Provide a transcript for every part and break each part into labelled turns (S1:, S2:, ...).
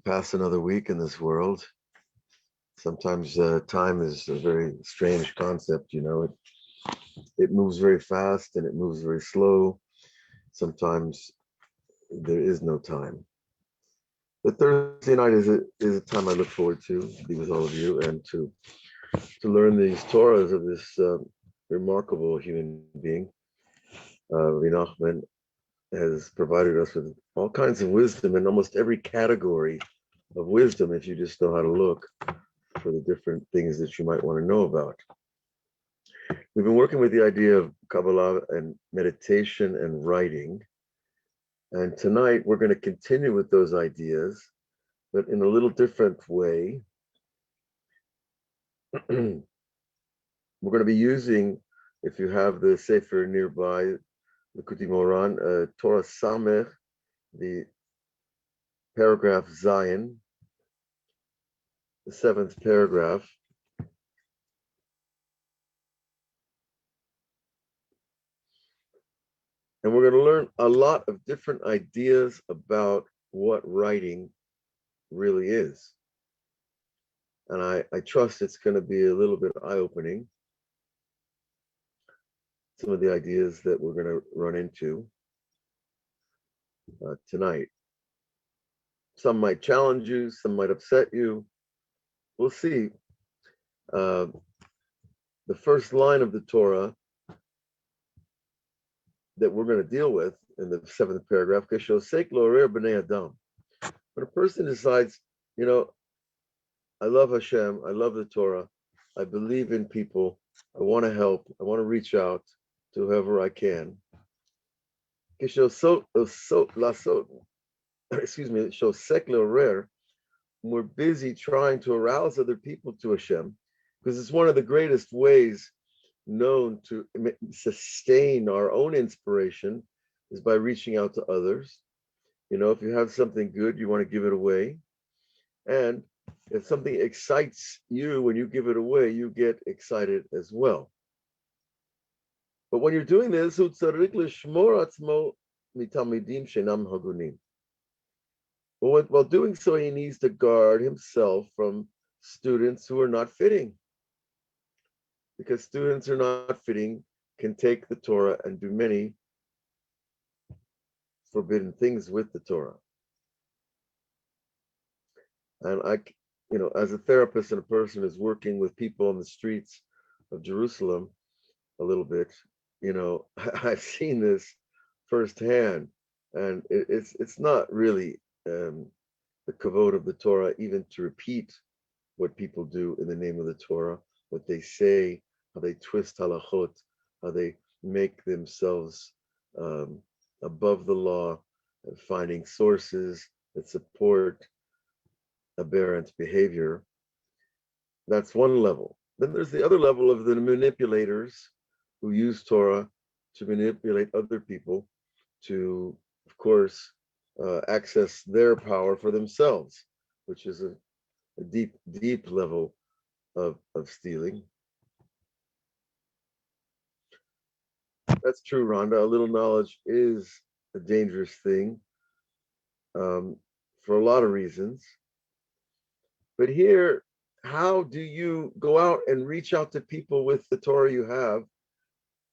S1: pass another week in this world. Sometimes time is a very strange concept, you know. It moves very fast and it moves very slow. Sometimes there is no time. But Thursday night is a time I look forward to be with all of you and to learn these Torahs of this remarkable human being. Rabbi Nachman has provided us with all kinds of wisdom in almost every category of wisdom if you just know how to look for the different things that you might want to know about. We've been working with the idea of Kabbalah and meditation and writing. And tonight we're going to continue with those ideas, but in a little different way. We're going to be using, if you have the Sefer nearby, the Kuti Moran, Torah Samech, the paragraph Zion, the 7th paragraph. And we're going to learn a lot of different ideas about what writing really is. And I trust it's going to be a little bit eye-opening. Some of the ideas that we're going to run into tonight. Some might challenge you, some might upset you. We'll see. The first line of the Torah that we're going to deal with in the 7th paragraph, when a person decides, you know, I love Hashem, I love the Torah, I believe in people, I want to help, I want to reach out to whoever I can. We're busy trying to arouse other people to Hashem, because it's one of the greatest ways known to sustain our own inspiration is by reaching out to others. You know, if you have something good, you want to give it away. And if something excites you when you give it away, you get excited as well. But when you're doing this, while doing so, he needs to guard himself from students who are not fitting. Because students who are not fitting can take the Torah and do many forbidden things with the Torah. And you know, as a therapist and a person who's working with people on the streets of Jerusalem a little bit, you know, I've seen this firsthand, and it's not really the kavod of the Torah even to repeat what people do in the name of the Torah, what they say, how they twist halachot, how they make themselves above the law, finding sources that support aberrant behavior. That's one level. Then there's the other level of the manipulators who use Torah to manipulate other people to, of course, access their power for themselves, which is a deep level of stealing. That's true, Rhonda. A little knowledge is a dangerous thing for a lot of reasons. But here, how do you go out and reach out to people with the Torah you have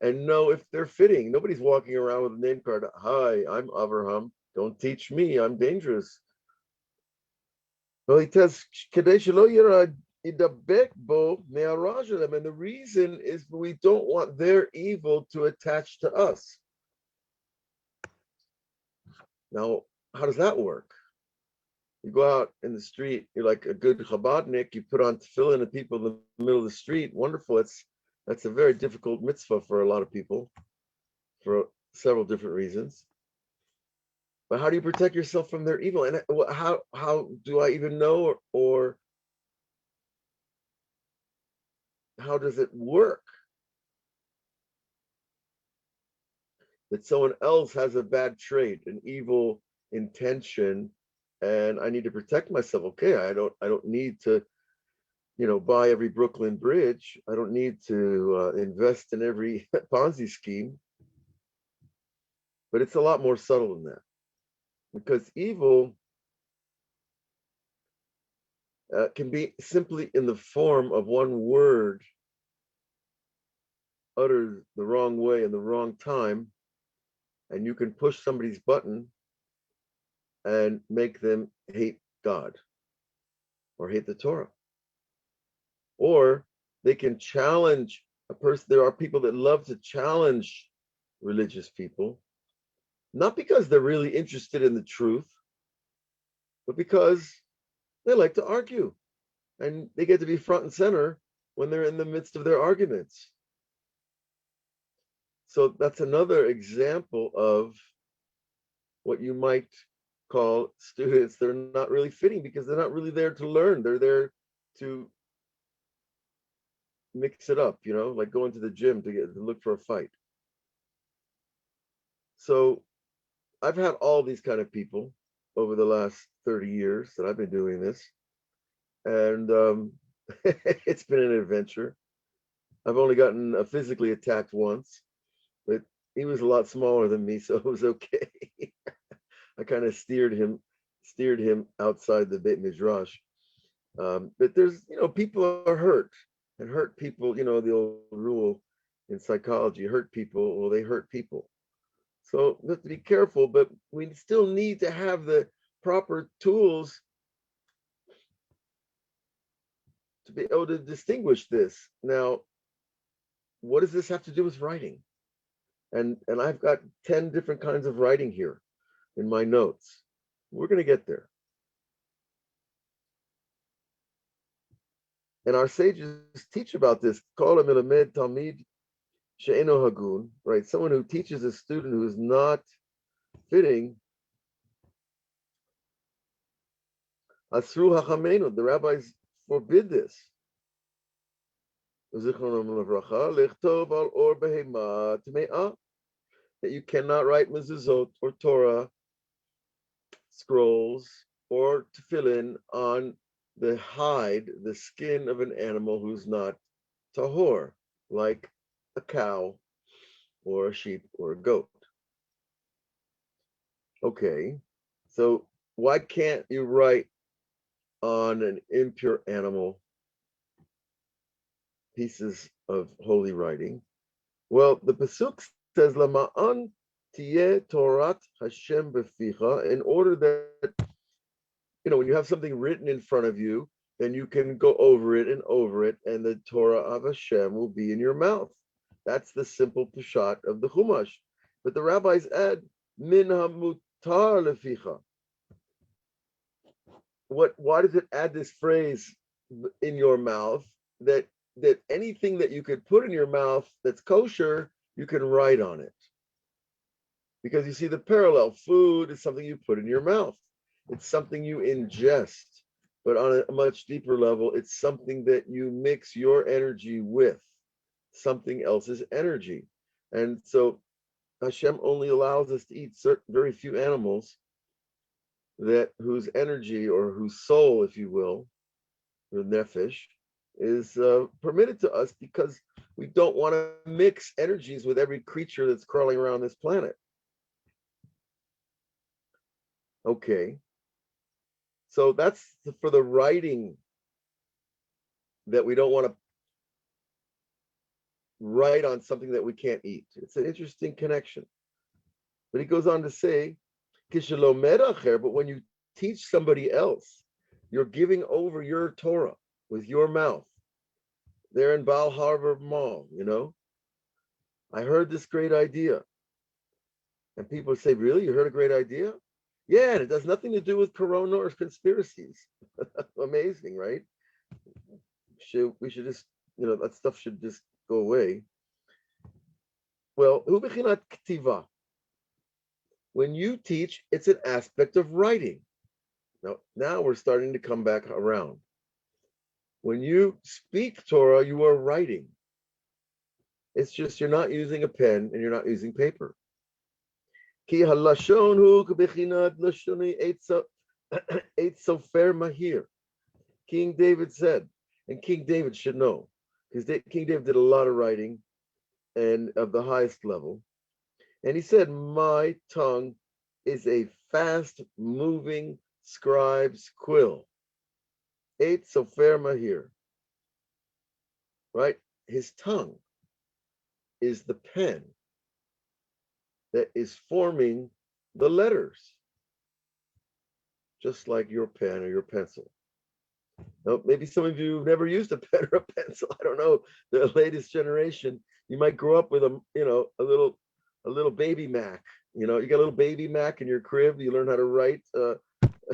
S1: and know if they're fitting? Nobody's walking around with a name card. Hi, I'm Avraham. Don't teach me. I'm dangerous. Well, he says, and the reason is we don't want their evil to attach to us. Now, how does that work? You go out in the street, you're like a good Chabadnik, you put on tefillin and people in the middle of the street. Wonderful. That's a very difficult mitzvah for a lot of people for several different reasons. But how do you protect yourself from their evil? And how do I even know, or how does it work that someone else has a bad trait, an evil intention, and I need to protect myself? Okay, I don't need to, you know, buy every Brooklyn bridge. I don't need to invest in every Ponzi scheme. But it's a lot more subtle than that, because evil can be simply in the form of one word uttered the wrong way in the wrong time, and you can push somebody's button and make them hate God or hate the Torah. Or they can challenge a person. There are people that love to challenge religious people, not because they're really interested in the truth, but because they like to argue and they get to be front and center when they're in the midst of their arguments. So that's another example of what you might call students. They're not really fitting because they're not really there to learn. They're there to mix it up, like going to the gym to look for a fight. So I've had all these kind of people over the last 30 years that I've been doing this. And it's been an adventure. I've only gotten physically attacked once, but he was a lot smaller than me, so it was okay. I kind of steered him outside the Beit Midrash. But there's, people are hurt, and hurt people, the old rule in psychology, hurt people, well, they hurt people. So we have to be careful, but we still need to have the proper tools to be able to distinguish this. Now, what does this have to do with writing? And I've got 10 different kinds of writing here in my notes. We're going to get there. And our sages teach about this. Kol hamelamed talmid she'eno hagun, right? Someone who teaches a student who is not fitting. Asru hachamenu, the rabbis forbid this. That you cannot write mezuzot or Torah scrolls or tefillin on the hide, the skin of an animal who's not tahor, like a cow or a sheep or a goat. Okay, so why can't you write on an impure animal pieces of holy writing? Well, the pasuk says, "Lama'an tiyeh Torat Hashem beficha," in order that, when you have something written in front of you, then you can go over it, and the Torah of Hashem will be in your mouth. That's the simple pshat of the Chumash. But the rabbis add, min hamutar leficha. Why does it add this phrase in your mouth that anything that you could put in your mouth that's kosher, you can write on it? Because you see the parallel. Food is something you put in your mouth. It's something you ingest. But on a much deeper level, it's something that you mix your energy with something else's energy. And so Hashem only allows us to eat very few animals whose energy, or whose soul, if you will, or nefesh, is permitted to us, because we don't want to mix energies with every creature that's crawling around this planet. Okay, so that's for the writing, that we don't want to write on something that we can't eat. It's an interesting connection. But he goes on to say, but when you teach somebody else, you're giving over your Torah with your mouth. There in Bal Harbour Mall, I heard this great idea. And people say, really? You heard a great idea? Yeah, and it has nothing to do with Corona or conspiracies. Amazing, right? We should just, that stuff should just go away. Well, hu bechinat ktiva. When you teach, it's an aspect of writing. Now we're starting to come back around. When you speak Torah, you are writing. It's just you're not using a pen and you're not using paper. Ki halashon hu bechinat lashoni eitz sofer mahir. King David said, and King David should know, because King David did a lot of writing, and of the highest level. And he said, my tongue is a fast-moving scribe's quill. Eight sofer mahir, right? His tongue is the pen that is forming the letters, just like your pen or your pencil. Now, maybe some of you have never used a pen or a pencil. I don't know. The latest generation, you might grow up with a little baby Mac. You got a little baby Mac in your crib. You learn how to write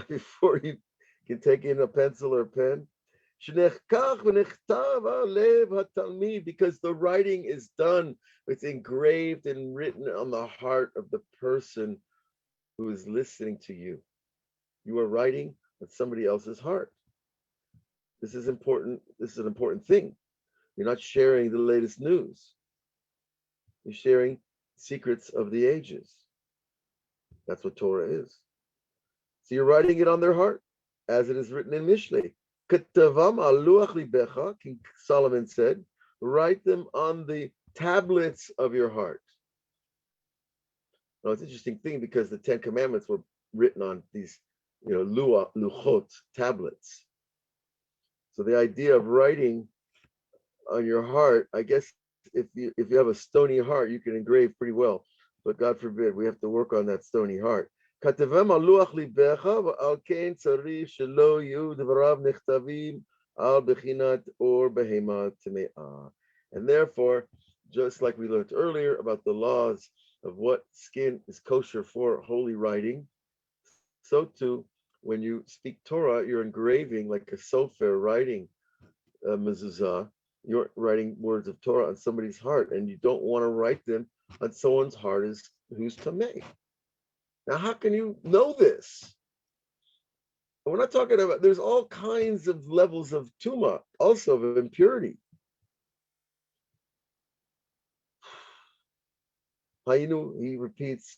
S1: before you can take in a pencil or a pen. Because the writing is done, it's engraved and written on the heart of the person who is listening to you. You are writing with somebody else's heart. This is important. This is an important thing. You're not sharing the latest news. You're sharing secrets of the ages. That's what Torah is. So you're writing it on their heart, as it is written in Mishlei. Ketavam al luach libecha, King Solomon said, write them on the tablets of your heart. Now, it's an interesting thing because the Ten Commandments were written on these, luchot, tablets. So the idea of writing on your heart, I guess if you have a stony heart, you can engrave pretty well. But God forbid, we have to work on that stony heart. כתבם על לוח ליבך, ועל כן צריך שלא יהיו דבריו נכתבים על בחינת אור בהמה טמאה. And therefore, just like we learned earlier about the laws of what skin is kosher for holy writing, so too, when you speak Torah, you're engraving like a sofer writing mezuzah. You're writing words of Torah on somebody's heart, and you don't want to write them on someone's heart who's tamei. Now, how can you know this? We're not talking about, there's all kinds of levels of tuma, also of impurity. Hayinu, he repeats,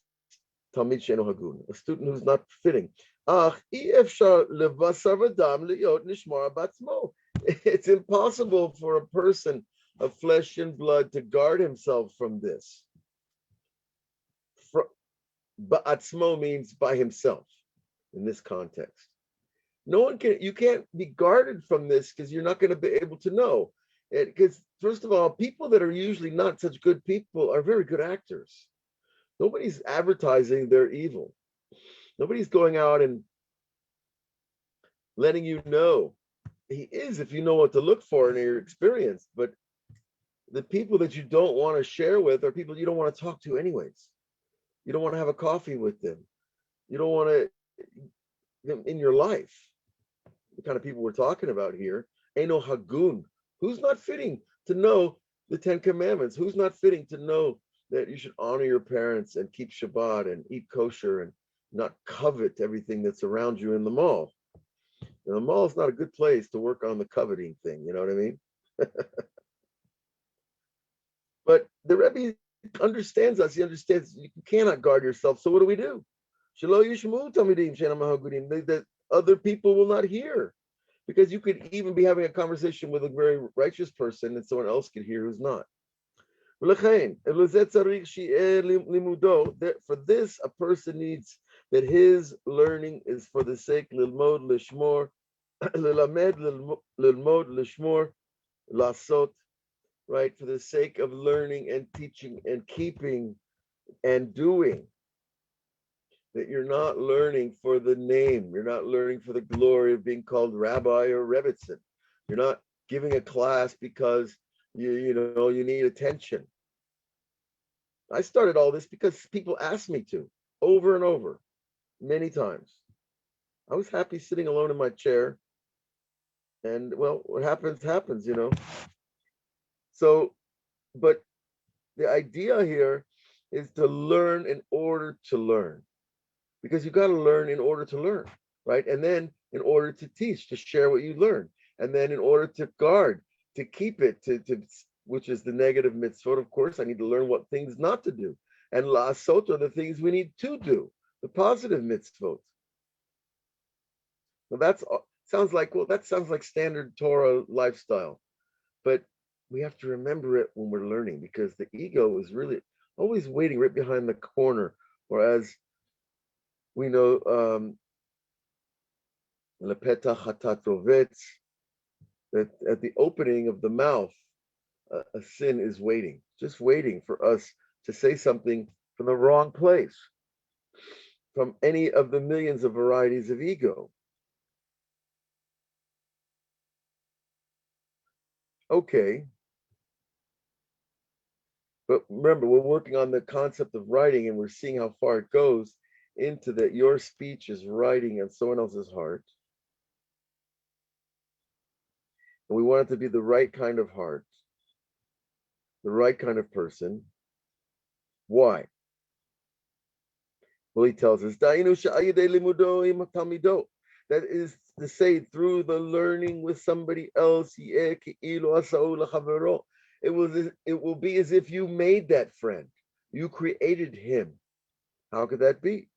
S1: Talmid she'eno hagun, a student who's not fitting. It's impossible for a person of flesh and blood to guard himself from this. Ba'atzmo means by himself in this context. You can't be guarded from this because you're not going to be able to know. Because first of all, people that are usually not such good people are very good actors. Nobody's advertising their evil. Nobody's going out and letting you know. He is if you know what to look for in your experience. But the people that you don't want to share with are people you don't want to talk to anyways. You don't want to have a coffee with them. You don't want to them in your life. The kind of people we're talking about here. Eno hagun. Who's not fitting to know the Ten Commandments? Who's not fitting to know that you should honor your parents and keep Shabbat and eat kosher and not covet everything that's around you in the mall? And the mall is not a good place to work on the coveting thing. You know what I mean? But the Rebbe understands us. He understands you cannot guard yourself. So what do we do? That other people will not hear. Because you could even be having a conversation with a very righteous person and someone else could hear who's not. For this, a person needs that his learning is for the sake lilmod lishmor, lilamed lilmod lishmor, lasot, right? For the sake of learning and teaching and keeping and doing. That you're not learning for the name. You're not learning for the glory of being called Rabbi or Rebbitzin. You're not giving a class because you need attention. I started all this because people asked me to, over and over, many times. I was happy sitting alone in my chair. And well, what happens, happens, So, but the idea here is to learn in order to learn. Because you got to learn in order to learn, right? And then in order to teach, to share what you learn. And then in order to guard, to keep it, to which is the negative mitzvot, of course, I need to learn what things not to do. And la'asot are the things we need to do, the positive mitzvot. Now that sounds like standard Torah lifestyle. But we have to remember it when we're learning because the ego is really always waiting right behind the corner. Whereas we know Lepetach hatat rovetz, that at the opening of the mouth, a sin is waiting, just waiting for us to say something from the wrong place, from any of the millions of varieties of ego. Okay, but remember, we're working on the concept of writing, and we're seeing how far it goes into that your speech is writing on someone else's heart. And we want it to be the right kind of heart, the right kind of person. Why? Well, he tells us, that is to say, through the learning with somebody else, it will be as if you made that friend. You created him. How could that be?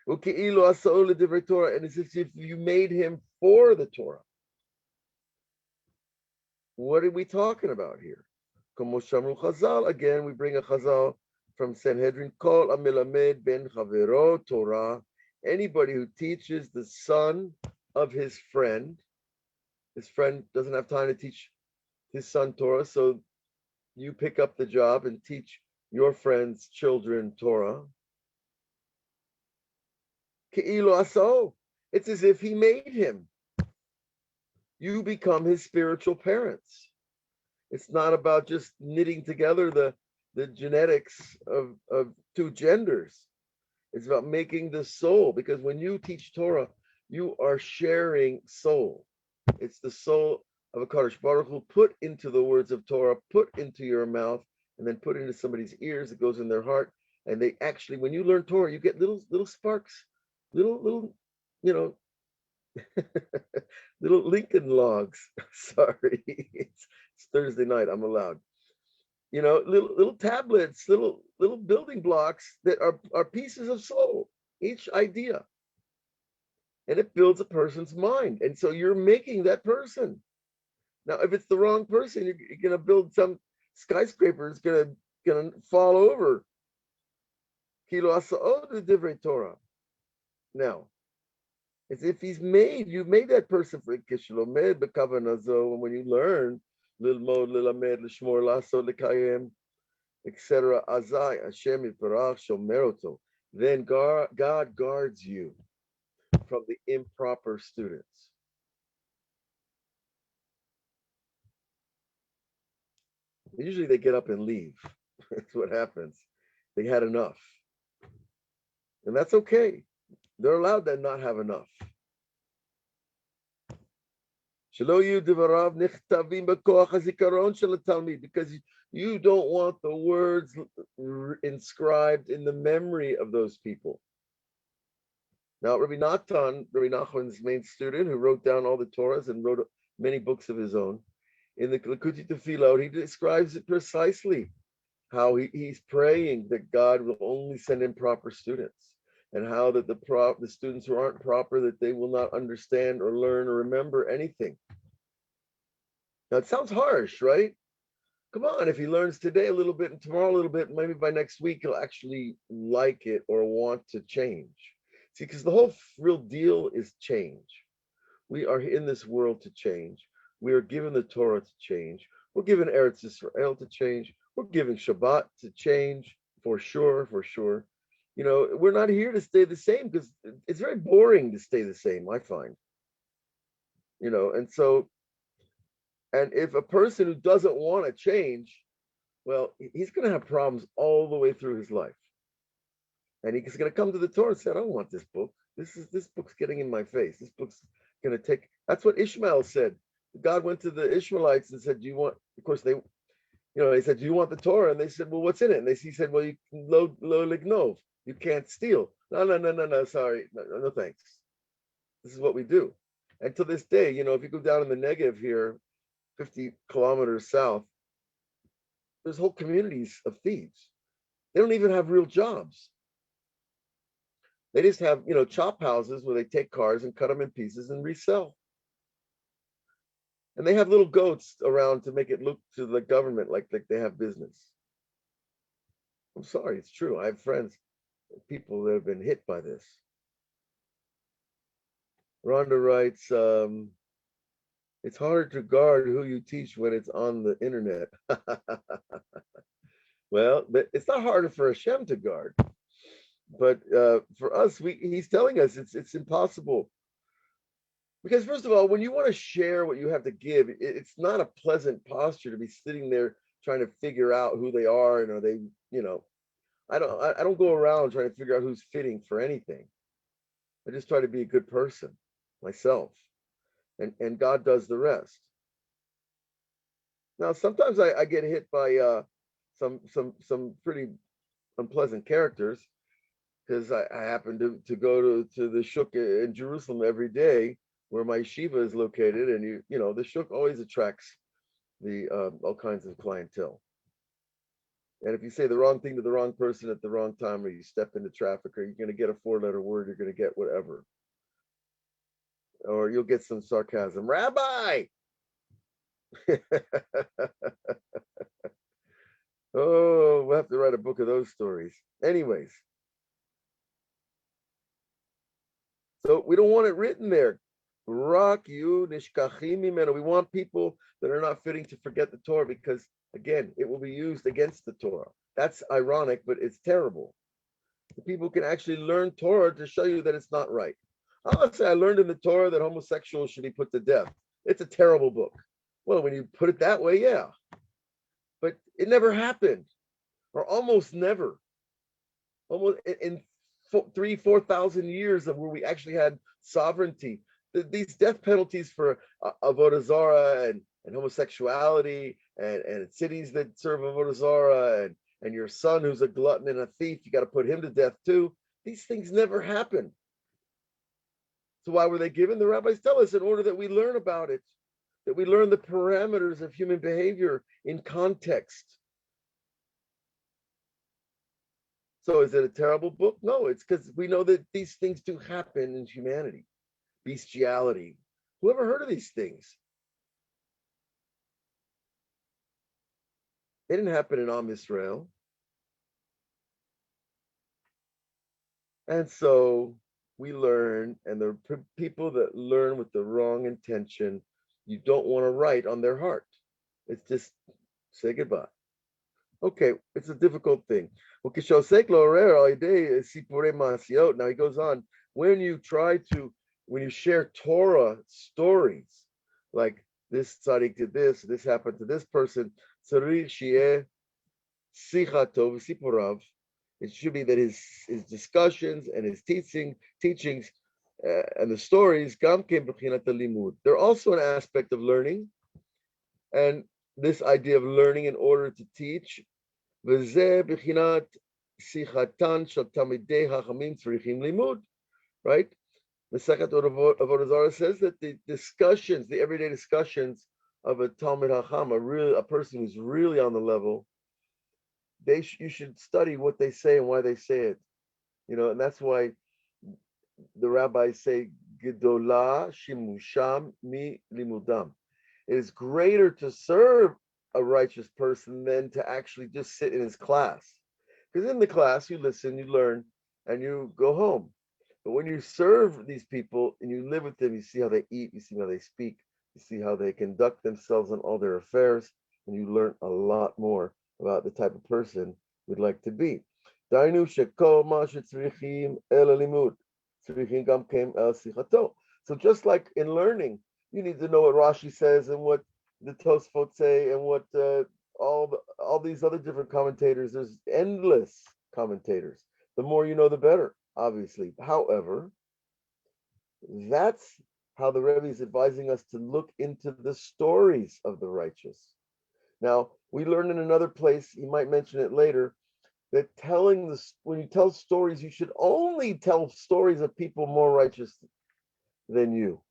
S1: And it's as if you made him for the Torah. What are we talking about here? Again, we bring a Chazal from Sanhedrin, Kol Amilamed ben Chavero Torah. Anybody who teaches the son of his friend doesn't have time to teach his son Torah, so you pick up the job and teach your friend's children Torah. Ke'ilu aso. It's as if he made him. You become his spiritual parents. It's not about just knitting together the genetics of two genders. It's about making the soul, because when you teach Torah, you are sharing soul. It's the soul of a Kadosh Baruch Hu put into the words of Torah, put into your mouth, and then put into somebody's ears. It goes in their heart, and they actually, when you learn Torah, you get little sparks, little, you know, little Lincoln logs. Sorry, it's Thursday night. I'm allowed. You know, little tablets, little building blocks that are pieces of soul, each idea. And it builds a person's mind. And so you're making that person. Now, if it's the wrong person, you're gonna build some skyscraper, it's gonna fall over. Kilo asa'od divrei Torah. Now, as if you've made that person for Kishlomed, Bekavanazo, and when you learn, Lilmod, Lilamed, Lishmor, Lasso, Likayim, etc. Azai, Hashem Yitbarach Shomeroto. Then God guards you from the improper students. Usually they get up and leave. That's what happens. They had enough. And that's okay. They're allowed to not have enough. Because you don't want the words inscribed in the memory of those people. Now, Rabbi Nachman's main student, who wrote down all the Torahs and wrote many books of his own, in the Likutei Tefillot, he describes it precisely, how he's praying that God will only send in proper students, and how that the students who aren't proper, that they will not understand or learn or remember anything. Now, it sounds harsh, right? Come on, if he learns today a little bit and tomorrow a little bit, maybe by next week he'll actually like it or want to change. See, because the whole real deal is change. We are in this world to change. We are given the Torah to change. We're given Eretz Israel to change. We're given Shabbat to change, for sure, for sure. You know, we're not here to stay the same, because it's very boring to stay the same, I find. You know, and so, and if a person who doesn't want to change, well, he's going to have problems all the way through his life. And he's going to come to the Torah and say, I don't want this book. This book's getting in my face. This book's going to take. That's what Ishmael said. God went to the Ishmaelites and said, do you want, of course, they said, do you want the Torah? And they said, well, what's in it? And he said, well, you can lo lignov. You can't steal. No, sorry. No, thanks. This is what we do. And to this day, you know, if you go down in the Negev here, 50 kilometers south, there's whole communities of thieves. They don't even have real jobs. They just have, you know, chop houses where they take cars and cut them in pieces and resell. And they have little goats around to make it look to the government like they have business. I'm sorry, it's true. I have friends, people that have been hit by this. Rhonda writes, it's harder to guard who you teach when it's on the internet. Well, but it's not harder for Hashem to guard, but for us, he's telling us it's impossible. Because first of all, when you want to share what you have to give, it's not a pleasant posture to be sitting there trying to figure out who they are and are they, I don't go around trying to figure out who's fitting for anything. I just try to be a good person myself, and God does the rest. Now, sometimes I get hit by some pretty unpleasant characters because I happen to go to the shuk in Jerusalem every day where my yeshiva is located, and the shuk always attracts the all kinds of clientele. And if you say the wrong thing to the wrong person at the wrong time, or you step into traffic, or you're going to get a 4-letter word, you're going to get whatever, or you'll get some sarcasm. Rabbi. Oh, we'll have to write a book of those stories. Anyways, so we don't want it written there. Rak you nishkachim mimenu. We want people that are not fitting to forget the Torah because, again, it will be used against the Torah. That's ironic, but it's terrible. The people can actually learn Torah to show you that it's not right. I'll say I learned in the Torah that homosexuals should be put to death. It's a terrible book. Well, when you put it that way, yeah. But it never happened, or almost never. Almost in 4,000 years of where we actually had sovereignty. These death penalties for avodah zarah and homosexuality and cities that serve avodah zarah and your son who's a glutton and a thief, you got to put him to death too. These things never happened. So why were they given? The rabbis tell us in order that we learn about it, that we learn the parameters of human behavior in context. So is it a terrible book? No, it's because we know that these things do happen in humanity. Bestiality. Who ever heard of these things? They didn't happen in Am Yisrael. And so we learn, and the people that learn with the wrong intention, you don't want to write on their heart. It's just say goodbye. Okay, it's a difficult thing. Now he goes on, when you share Torah stories, like this tzaddik did this happened to this person, it should be that his discussions and his teachings and the stories, they're also an aspect of learning, and this idea of learning in order to teach, right? The second Avodah Zarah says that the everyday discussions of a Talmid Hacham, a person who's really on the level, you should study what they say and why they say it, and that's why the rabbis say Gedolah shimusham mi limudam. It is greater to serve a righteous person than to actually just sit in his class. Because in the class, you listen, you learn, and you go home. But when you serve these people and you live with them, you see how they eat, you see how they speak, you see how they conduct themselves in all their affairs, and you learn a lot more about the type of person we'd like to be. So just like in learning, you need to know what Rashi says and what the Tosfot say and what all these other different commentators. There's endless commentators. The more you know, the better, obviously. However, that's how the Rebbe is advising us to look into the stories of the righteous. Now, we learn in another place, he might mention it later, that when you tell stories, you should only tell stories of people more righteous than you.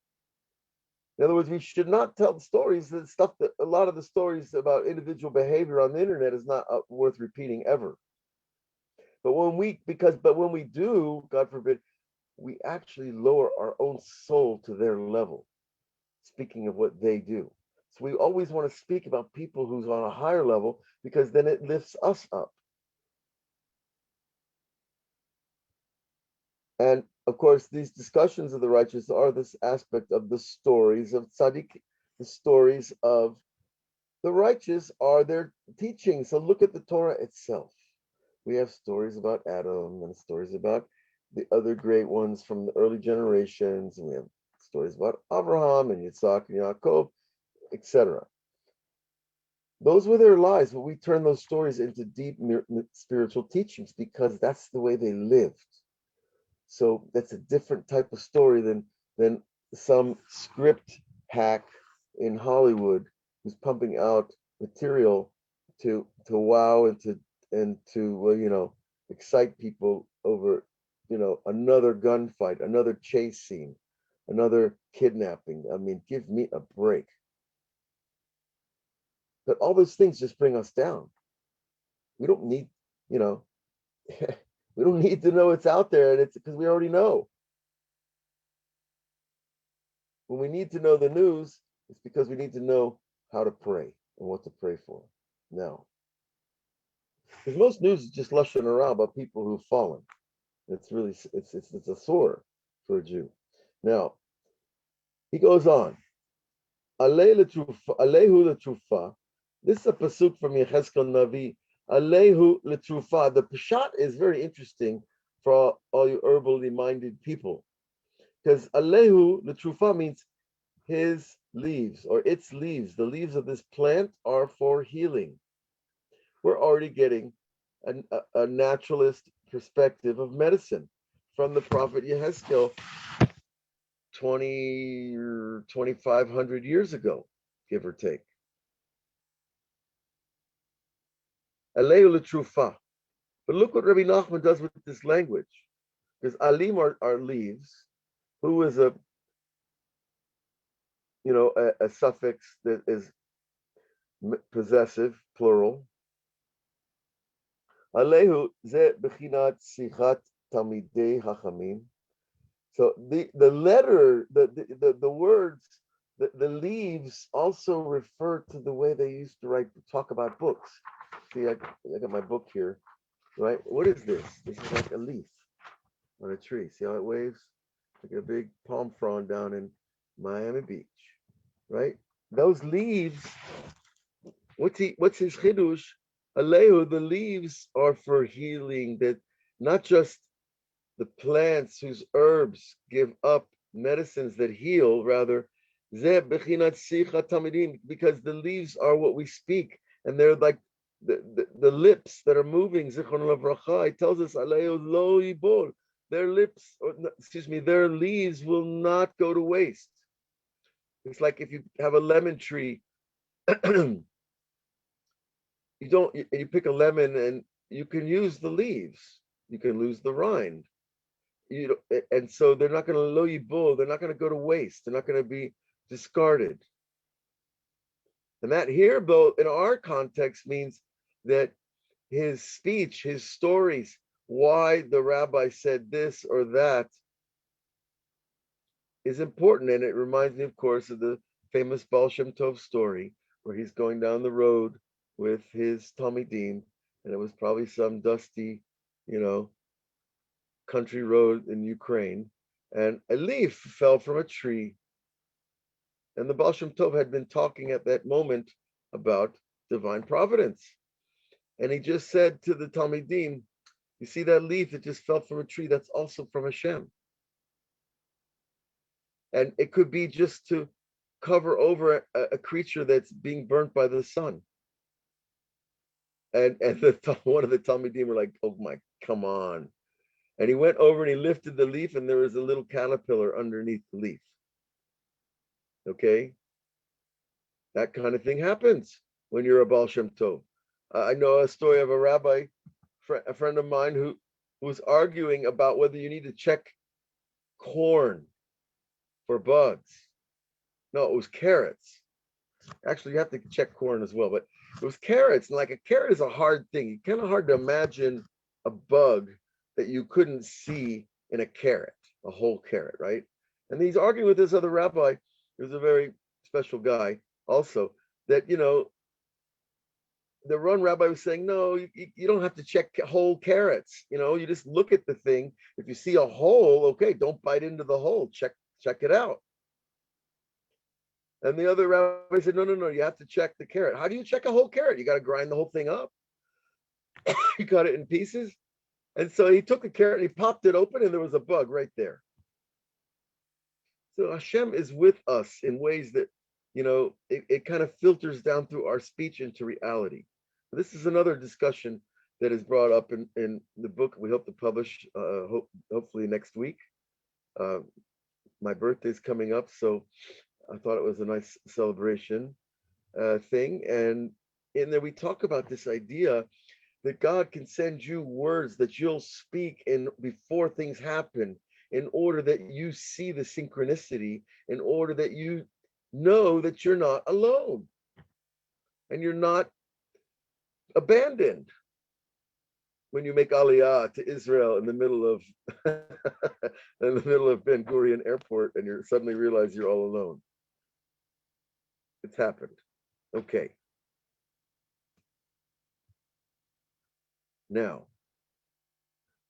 S1: In other words, we should not tell stories, that stuff that a lot of the stories about individual behavior on the internet is not worth repeating ever. But when we do, God forbid, we actually lower our own soul to their level, speaking of what they do. So we always want to speak about people who's on a higher level, because then it lifts us up. And of course, these discussions of the righteous are this aspect of the stories of tzaddik, the stories of the righteous are their teachings. So look at the Torah itself. We have stories about Adam and stories about the other great ones from the early generations, and we have stories about Avraham and Yitzhak and Yaakov, etc. Those were their lives, but we turn those stories into deep spiritual teachings because that's the way they lived. So that's a different type of story than some script hack in Hollywood who's pumping out material to wow and to excite people over another gunfight, another chase scene, another kidnapping. I mean, give me a break. But all those things just bring us down. We don't need, we don't need to know it's out there, and it's because we already know. When we need to know the news, it's because we need to know how to pray and what to pray for. Now, because most news is just lashon hara about people who've fallen. It's really it's a sore for a Jew. Now, he goes on. Alehu letrufa. This is a pasuk from Yechezkel Navi. Alehu letrufa. The pshat is very interesting for all you herbally minded people, because alehu letrufa means his leaves or its leaves. The leaves of this plant are for healing. We're already getting a naturalist perspective of medicine from the prophet Yehezkel 20 or 2,500 years ago, give or take. Alehu l'trufa. But look what Rabbi Nachman does with this language. Because alim are leaves. Who is a suffix that is possessive, plural. Alehu ze bechinat sichat talmidei hachamim. So the letter, the words, the leaves also refer to the way they used to talk about books. See, I got my book here, right? What is this? This is like a leaf on a tree. See how it waves? Like a big palm frond down in Miami Beach, right? Those leaves, what's his chidush? Alehu, the leaves are for healing, that not just the plants whose herbs give up medicines that heal, rather, because the leaves are what we speak, and they're like the lips that are moving. It tells us, their lips, their leaves will not go to waste. It's like if you have a lemon tree, you pick a lemon and you can use the leaves, you can lose the rind. And so they're not going to lo yibul, they're not going to go to waste, they're not going to be discarded. And that here, though, in our context, means that his speech, his stories, why the rabbi said this or that, is important. And it reminds me, of course, of the famous Baal Shem Tov story, where he's going down the road with his Talmidim, and it was probably some dusty, country road in Ukraine, and a leaf fell from a tree. And the Baal Shem Tov had been talking at that moment about divine providence. And he just said to the Talmidim, you see that leaf that just fell from a tree? That's also from Hashem. And it could be just to cover over a creature that's being burnt by the sun. And one of the Talmidim were like, oh my, come on. And he went over and he lifted the leaf, and there was a little caterpillar underneath the leaf. Okay? That kind of thing happens when you're a Baal Shem Tov. I know a story of a rabbi, a friend of mine, who was arguing about whether you need to check corn for bugs. No, it was carrots. Actually, you have to check corn as well, but it was carrots. And like a carrot is a hard thing. It's kind of hard to imagine a bug that you couldn't see in a carrot, a whole carrot, right? And he's arguing with this other rabbi, who's a very special guy also, that, the run rabbi was saying, no, you don't have to check whole carrots. You just look at the thing. If you see a hole, okay, don't bite into the hole. Check it out. And the other rabbi said, no, you have to check the carrot. How do you check a whole carrot? You got to grind the whole thing up. You cut it in pieces. And so he took a carrot and he popped it open, and there was a bug right there. So Hashem is with us in ways that, it kind of filters down through our speech into reality. This is another discussion that is brought up in the book we hope to publish hopefully next week. My birthday is coming up, so I thought it was a nice celebration thing. And in there we talk about this idea that God can send you words that you'll speak in before things happen, in order that you see the synchronicity, in order that you know that you're not alone and you're not abandoned when you make aliyah to Israel in the middle of Ben Gurion Airport, and you suddenly realize you're all alone. It's happened. Okay. Now,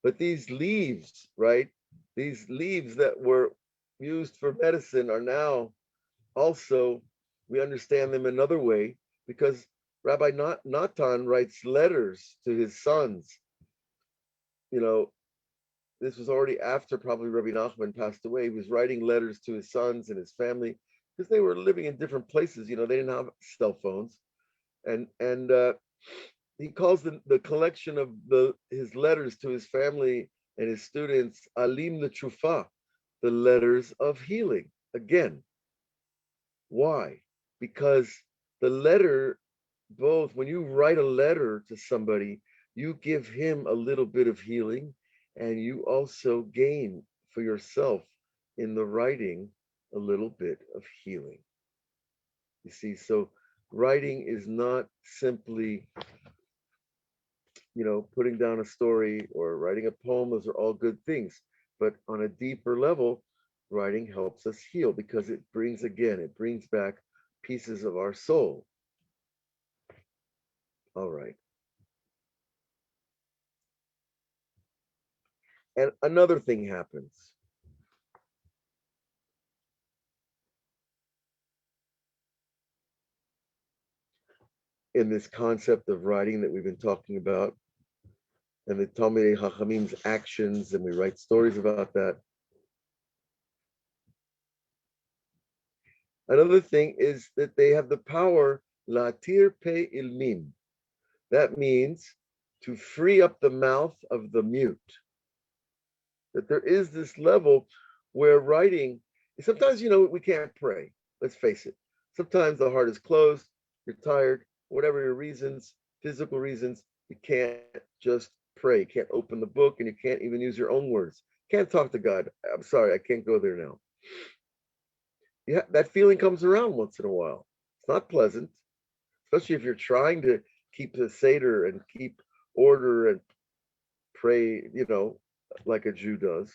S1: but these leaves, right? These leaves that were used for medicine are now also, we understand them another way, because Rabbi Natan writes letters to his sons. This was already after probably Rabbi Nachman passed away. He was writing letters to his sons and his family, because they were living in different places. They didn't have cell phones. And he calls the collection of his letters to his family and his students Alim L'Trufa, the letters of healing. Again, why? Because the letter, both when you write a letter to somebody, you give him a little bit of healing, and you also gain for yourself in the writing a little bit of healing. You see, so writing is not simply putting down a story or writing a poem. Those are all good things. But on a deeper level, writing helps us heal, because it brings back pieces of our soul. All right. And another thing happens. In this concept of writing that we've been talking about, and the Talmidei Chachamim's actions, and we write stories about that. Another thing is that they have the power, latir pe ilmim. That means to free up the mouth of the mute. That there is this level where writing, sometimes, we can't pray. Let's face it. Sometimes the heart is closed, you're tired, whatever your reasons, physical reasons, you can't just pray. You can't open the book, and you can't even use your own words. Can't talk to God. I'm sorry, I can't go there now. Yeah, that feeling comes around once in a while. It's not pleasant, especially if you're trying to keep the Seder and keep order and pray, like a Jew does.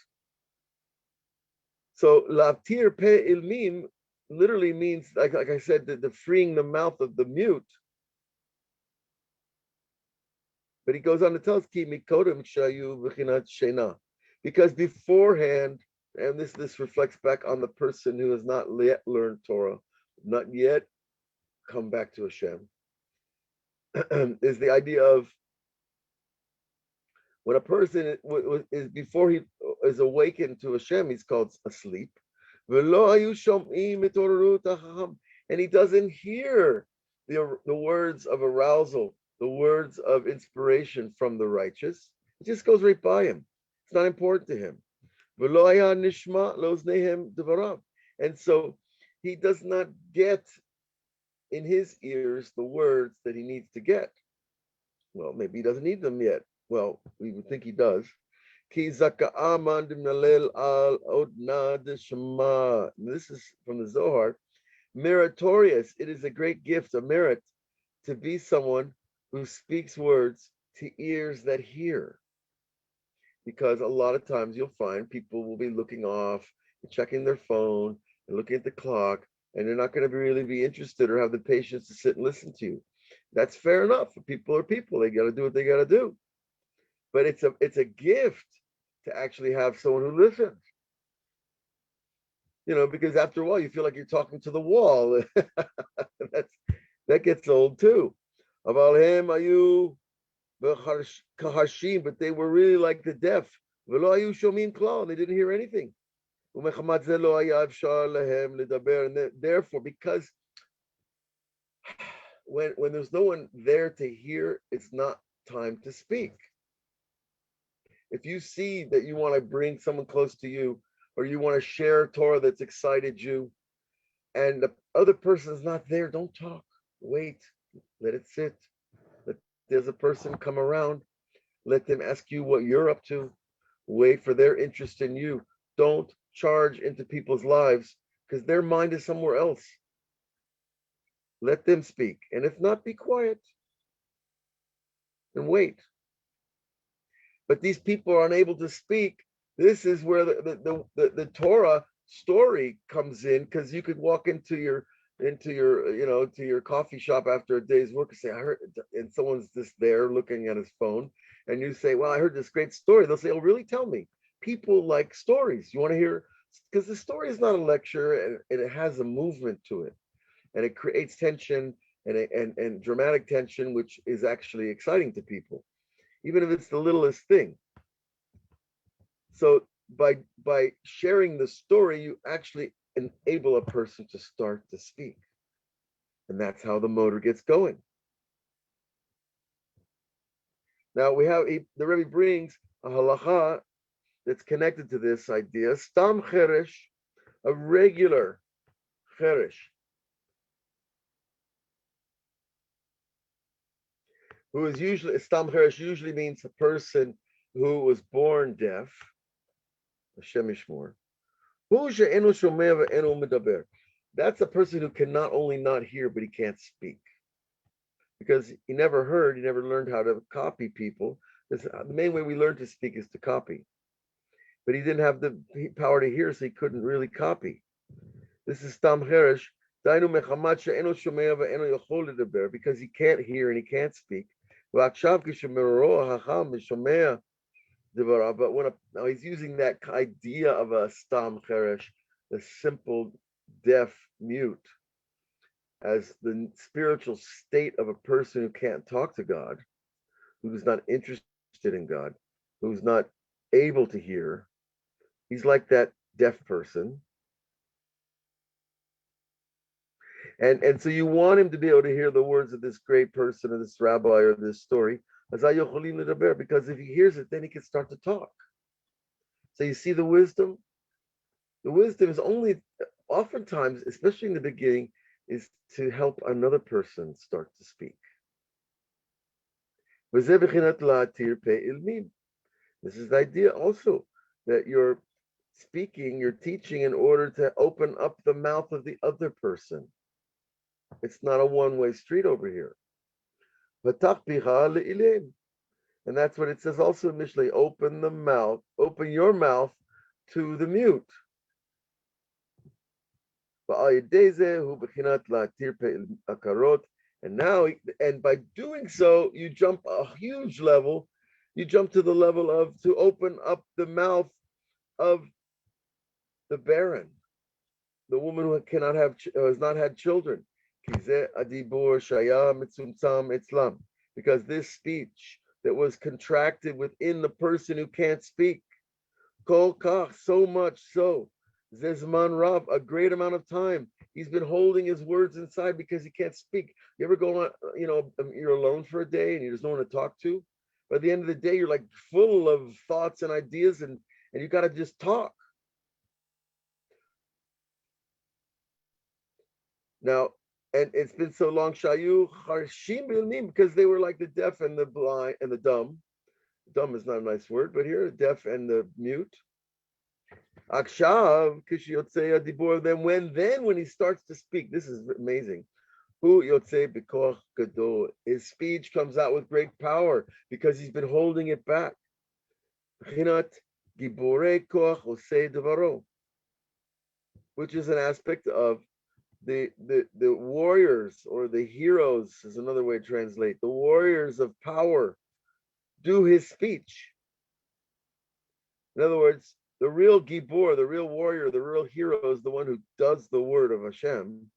S1: So latir pe ilmim literally means, like I said, the freeing the mouth of the mute. But he goes on to tell us, ki mikodem shayu v'chinat shena, because beforehand, and this reflects back on the person who has not yet learned Torah, not yet come back to Hashem, is the idea of when a person is before he is awakened to Hashem, he's called asleep. And he doesn't hear the words of arousal, the words of inspiration from the righteous. It just goes right by him. It's not important to him. And so he does not get in his ears the words that he needs to get. Well, maybe he doesn't need them yet. Well, we would think he does. This is from the Zohar. Meritorious. It is a great gift, a merit, to be someone who speaks words to ears that hear. Because a lot of times you'll find people will be looking off, checking their phone, and looking at the clock, and they're not going to really be interested or have the patience to sit and listen to you. That's fair enough. People are people. They got to do what they got to do. But it's a gift to actually have someone who listens. Because after a while you feel like you're talking to the wall. That gets old too. Avalhem ayu kahashim, but they were really like the deaf. Velo ayu shomim klal, they didn't hear anything. And therefore, because when there's no one there to hear, it's not time to speak. If you see that you want to bring someone close to you, or you want to share Torah that's excited you, and the other person is not there, don't talk. Wait, let it sit. Let there's a person come around. Let them ask you what you're up to. Wait for their interest in you. Don't charge into people's lives because their mind is somewhere else. Let them speak. And if not, be quiet and wait. But these people are unable to speak. This is where the Torah story comes in, because you could walk into your to your coffee shop after a day's work and say, I heard, and someone's just there looking at his phone, and you say, well, I heard this great story. They'll say, oh, really? Tell me. People like stories. You want to hear, because the story is not a lecture, and it has a movement to it, and it creates tension and dramatic tension, which is actually exciting to people, even if it's the littlest thing. So by sharing the story, you actually enable a person to start to speak. And that's how the motor gets going. Now we have, the Rebbe brings a halacha that's connected to this idea. Stam cheresh, a regular cheresh, who is usually, stam cheresh usually means a person who was born deaf. Hashem Yishmor. That's a person who can not only not hear, but he can't speak. Because he never heard, he never learned how to copy people. The main way we learn to speak is to copy. But he didn't have the power to hear, so he couldn't really copy. This is Stam Cheresh, because he can't hear and he can't speak. But now he's using that idea of a Stam Cheresh, the simple deaf mute, as the spiritual state of a person who can't talk to God, who's not interested in God, who's not able to hear. He's like that deaf person. And so you want him to be able to hear the words of this great person or this rabbi or this story, because if he hears it, then he can start to talk. So you see the wisdom? The wisdom is only, oftentimes, especially in the beginning, is to help another person start to speak. This is the idea also, that you're speaking, you're teaching in order to open up the mouth of the other person. It's not a one-way street over here. And that's what it says also in Mishlei, open the mouth, open your mouth to the mute. And now, and by doing so, you jump a huge level. You jump to the level of to open up the mouth of the barren, the woman who cannot have, has not had children. Because this speech that was contracted within the person who can't speak, so much so, Zezman Rav, a great amount of time, he's been holding his words inside because he can't speak. You ever go on, you're alone for a day and there's no one to talk to? By the end of the day, you're like full of thoughts and ideas, and you got to just talk. Now, and it's been so long, Shayu Harshim Bilmim, because they were like the deaf and the blind and the dumb. Dumb is not a nice word, but here, deaf and the mute. Akshav, Kishiyotzei Adibor, when he starts to speak, this is amazing. Hu Yotzei Bikoch Gadol, his speech comes out with great power because he's been holding it back. Chinat Giborei Koch Osei Devaro, which is an aspect of the warriors or the heroes is another way to translate. The warriors of power do his speech. In other words, the real Gibor, the real warrior, the real hero is the one who does the word of Hashem.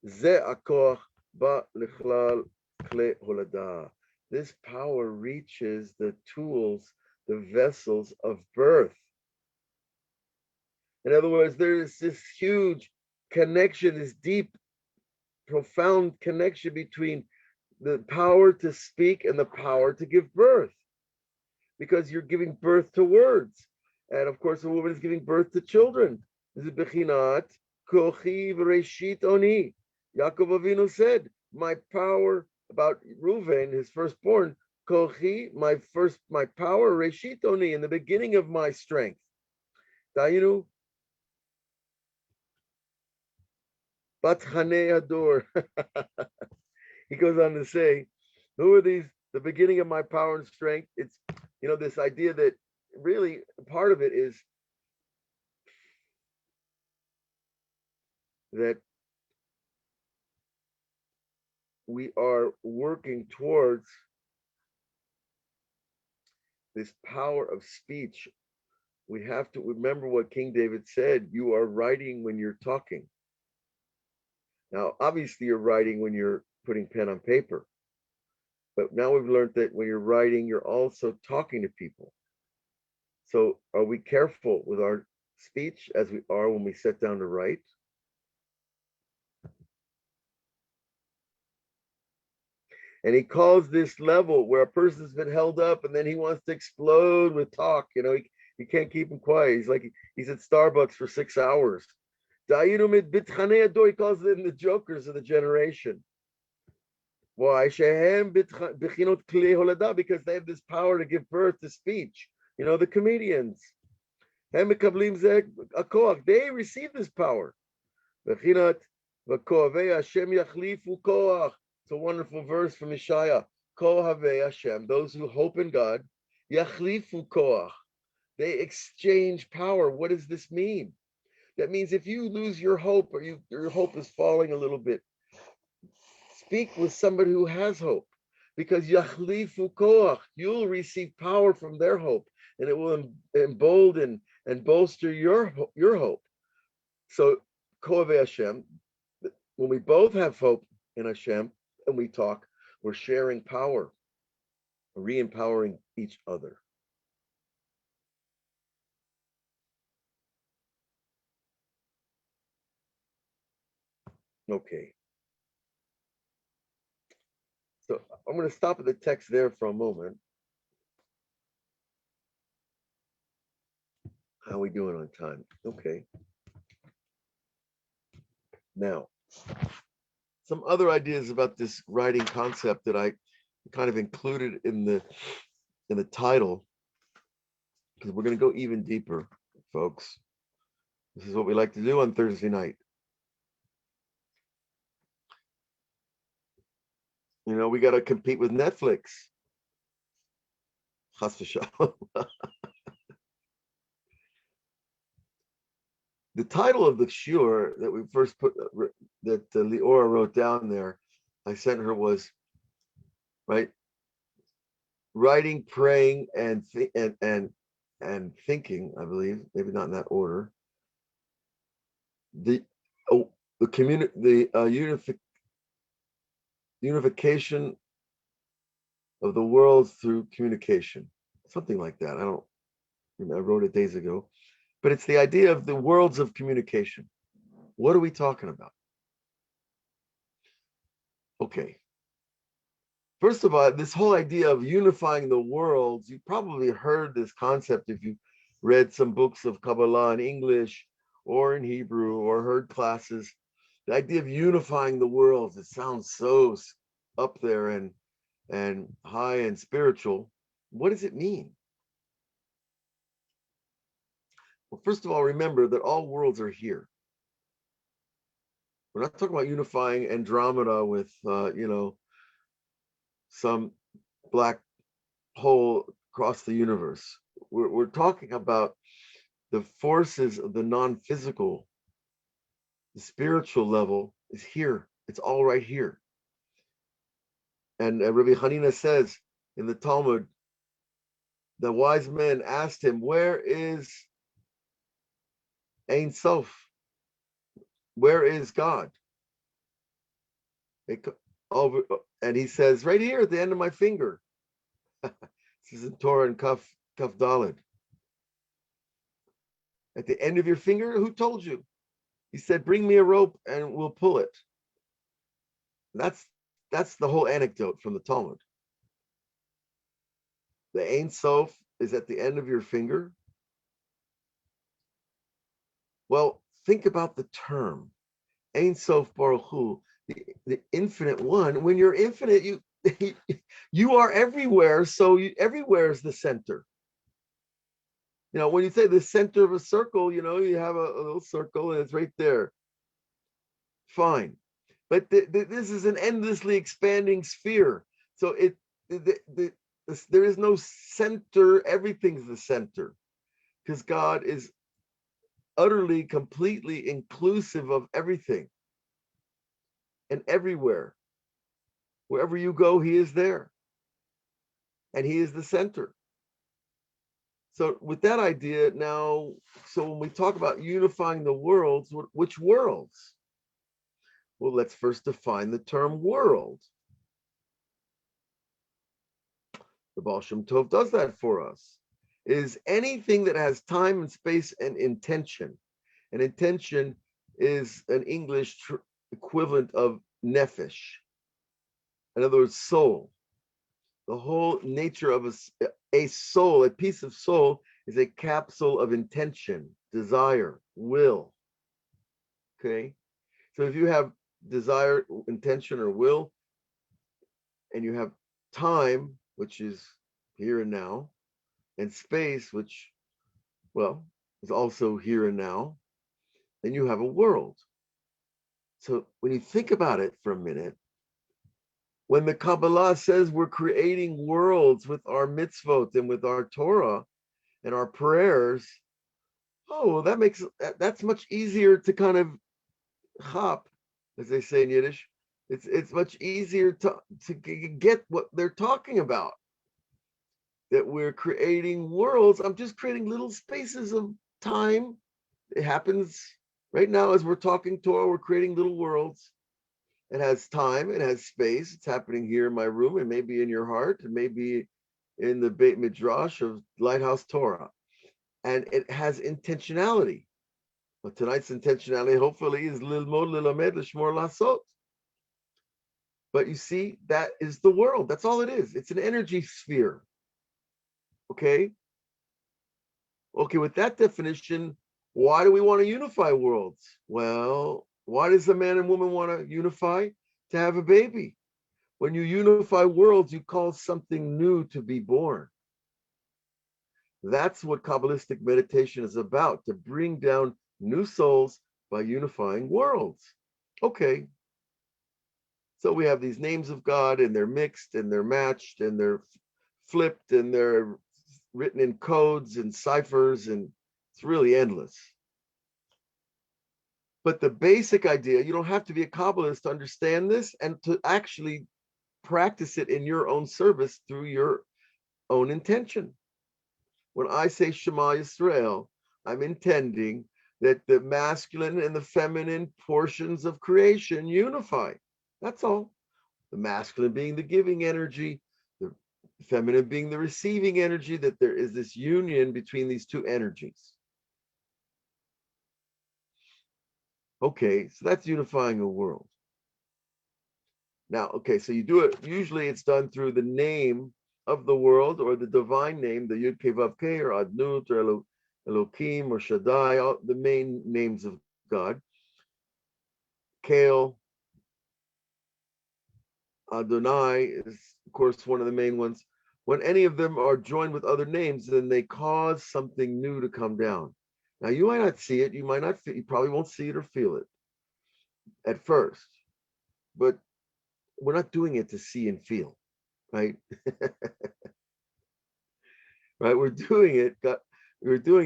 S1: Ze akoch ba lichlal kle holada. This power reaches the tools, the vessels of birth. In other words, there is this huge connection, this deep, profound connection between the power to speak and the power to give birth, because you're giving birth to words. And of course, a woman is giving birth to children. This is Bechinat Kochi V'Reshit Oni. Yaakov Avinu said, my power, about Reuven, his firstborn, Kochi, my power, Reshit Oni, in the beginning of my strength. Dayinu Bat Chanei Ador. He goes on to say, who are these? The beginning of my power and strength. It's, this idea that really part of it is that we are working towards this power of speech. We have to remember what King David said, you are writing when you're talking. Now, obviously you're writing when you're putting pen on paper, but now we've learned that when you're writing, you're also talking to people. So are we careful with our speech as we are when we sit down to write? And he calls this level where a person's been held up and then he wants to explode with talk. He can't keep him quiet. He's like, he's at Starbucks for 6 hours. He calls them the jokers of the generation. Why? Because they have this power to give birth to speech. The comedians. They receive this power. It's a wonderful verse from Ishaya. Those who hope in God, they exchange power. What does this mean? That means if you lose your hope, or your hope is falling a little bit, speak with somebody who has hope, because yachlifu koach, you'll receive power from their hope, and it will embolden and bolster your hope. So, Kohavei Hashem, when we both have hope in Hashem and we talk, we're sharing power, re-empowering each other. Okay. So I'm going to stop at the text there for a moment. How are we doing on time? Okay. Now, some other ideas about this writing concept that I kind of included in the title, because we're going to go even deeper, folks. This is what we like to do on Thursday night. We got to compete with Netflix. Chas v'shalom. The title of the shiur that we first put, that Leora wrote down there, I sent her, was writing, praying, and thinking. I believe, maybe not in that order. The unification of the world through communication, something like that. I wrote it days ago, but it's the idea of the worlds of communication. What are we talking about? Okay. First of all, this whole idea of unifying the worlds, you probably heard this concept if you read some books of Kabbalah in English or in Hebrew, or heard classes. The idea of unifying the worlds, it sounds so up there and high and spiritual. What does it mean? Well, first of all, remember that all worlds are here. We're not talking about unifying Andromeda with, some black hole across the universe. We're talking about the forces of the non-physical, the spiritual level is here. It's all right here. And Rabbi Hanina says in the Talmud, the wise men asked him, where is Ein Sof? Where is God? And he says, right here at the end of my finger. This is in Torah and Kaf Daled. At the end of your finger, who told you? He said, bring me a rope and we'll pull it. That's the whole anecdote from the Talmud. The Ein Sof is at the end of your finger. Well, think about the term. Ein Sof Baruch Hu, the infinite one. When you're infinite, you are everywhere, so everywhere is the center. When you say the center of a circle, you have a little circle and it's right there. Fine. But this is an endlessly expanding sphere. So there is no center. Everything's the center. Because God is utterly, completely inclusive of everything. And everywhere. Wherever you go, he is there. And he is the center. So with that idea now, so when we talk about unifying the worlds, which worlds? Well, let's first define the term world. The Baal Shem Tov does that for us. It is anything that has time and space and intention. And intention is an English equivalent of nefesh. In other words, soul. The whole nature of a soul, a piece of soul, is a capsule of intention, desire, will. Okay? So if you have desire, intention, or will, and you have time, which is here and now, and space, which, well, is also here and now, then you have a world. So when you think about it for a minute, when the Kabbalah says we're creating worlds with our mitzvot and with our Torah and our prayers, oh, well, that's much easier to kind of hop, as they say in Yiddish. It's much easier to get what they're talking about. That we're creating worlds. I'm just creating little spaces of time. It happens right now as we're talking Torah. We're creating little worlds. It has time, it has space. It's happening here in my room, and maybe in your heart, and maybe in the Beit Midrash of Lighthouse Torah. And it has intentionality. But tonight's intentionality, hopefully, is lilmod, lilamed, lishmor, lasot. But you see, that is the world. That's all it is. It's an energy sphere. Okay? Okay, with that definition, why do we want to unify worlds? Well, why does a man and woman want to unify? To have a baby. When you unify worlds, you cause something new to be born. That's what Kabbalistic meditation is about, to bring down new souls by unifying worlds. Okay. So we have these names of God, and they're mixed, and they're matched, and they're flipped, and they're written in codes and ciphers, and it's really endless. But the basic idea, you don't have to be a Kabbalist to understand this and to actually practice it in your own service through your own intention. When I say Shema Yisrael, I'm intending that the masculine and the feminine portions of creation unify. That's all. The masculine being the giving energy, the feminine being the receiving energy, that there is this union between these two energies. Okay, so that's unifying a world. Now, okay, so you do it, usually it's done through the name of the world, or the divine name, the Yud Kei Vav Kei, or Adnut, or Elokim, or Shaddai, all the main names of God. Kale, Adonai is, of course, one of the main ones. When any of them are joined with other names, then they cause something new to come down. Now, you might not see it, you probably won't see it or feel it at first, but we're not doing it to see and feel, right? Right? We're doing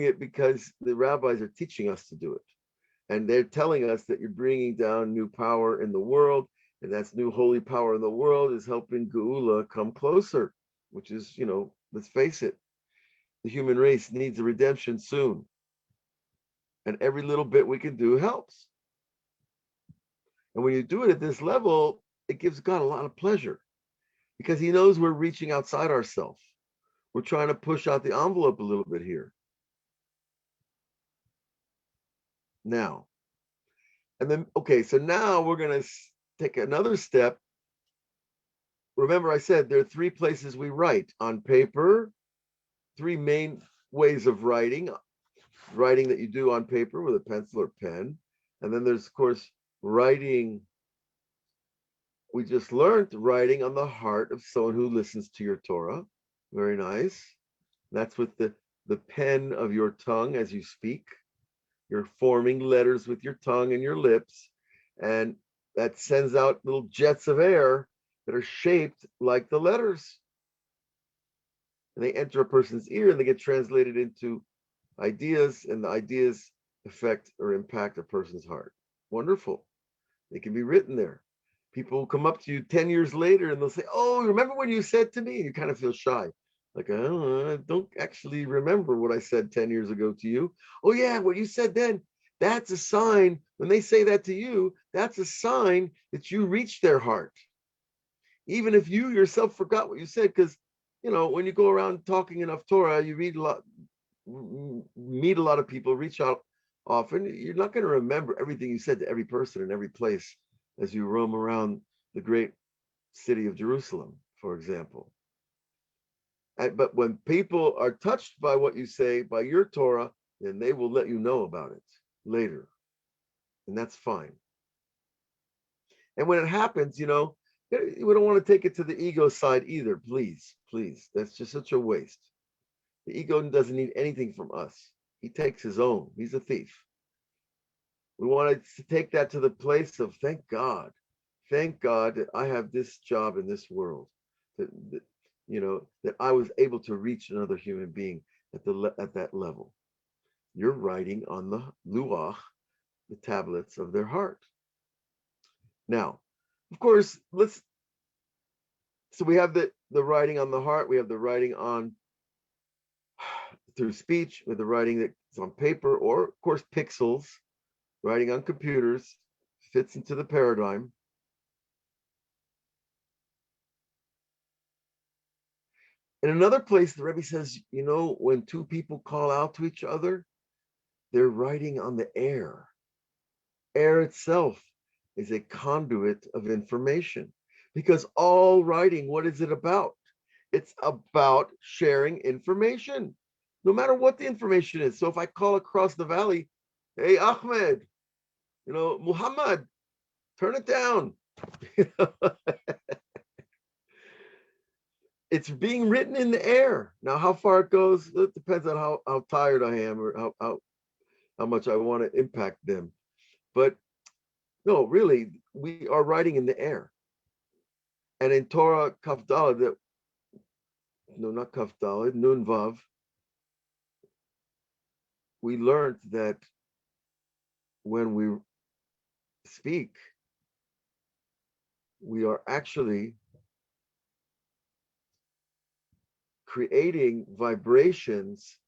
S1: it because the rabbis are teaching us to do it. And they're telling us that you're bringing down new power in the world, and that's new holy power in the world is helping Geula come closer, which is, let's face it, the human race needs a redemption soon. And every little bit we can do helps. And when you do it at this level, it gives God a lot of pleasure because he knows we're reaching outside ourselves. We're trying to push out the envelope a little bit here. Now, and then, okay, so now we're going to take another step. Remember, I said there are 3 places we write on paper, 3 main ways of writing that you do on paper with a pencil or pen. And then there's, of course, writing. We just learned writing on the heart of someone who listens to your Torah. Very nice. That's with the pen of your tongue as you speak. You're forming letters with your tongue and your lips, and that sends out little jets of air that are shaped like the letters. And they enter a person's ear and they get translated into ideas, and the ideas affect or impact a person's heart. Wonderful. They can be written there. People will come up to you 10 years later and they'll say, "Oh, remember when you said to me?" You kind of feel shy. Like, I don't actually remember what I said 10 years ago to you. Oh, yeah, what you said then, that's a sign. When they say that to you, that's a sign that you reached their heart. Even if you yourself forgot what you said, because, when you go around talking enough Torah, you read a lot, meet a lot of people, reach out often, you're not going to remember everything you said to every person in every place as you roam around the great city of Jerusalem, for example. But when people are touched by what you say, by your Torah, then they will let you know about it later. And that's fine. And when it happens, we don't want to take it to the ego side either. Please, please. That's just such a waste. The ego doesn't need anything from us. He takes his own. He's a thief. We want to take that to the place of thank God that I have this job in this world, that I was able to reach another human being at that level. You're writing on the luach, the tablets of their heart. Now, of course, so we have the writing on the heart, we have the writing on through speech, with the writing that's on paper, or of course pixels, writing on computers, fits into the paradigm. In another place, the Rebbe says, when 2 people call out to each other, they're writing on the air. Air itself is a conduit of information, because all writing, what is it about? It's about sharing information, no matter what the information is. So if I call across the valley, "Hey, Ahmed, Muhammad, turn it down." It's being written in the air. Now, how far it goes, it depends on how tired I am, or how much I want to impact them. But no, really, we are writing in the air. And in Torah Kaf Daled, not Kaf Daled, Nun Vav, we learned that when we speak, we are actually creating vibrations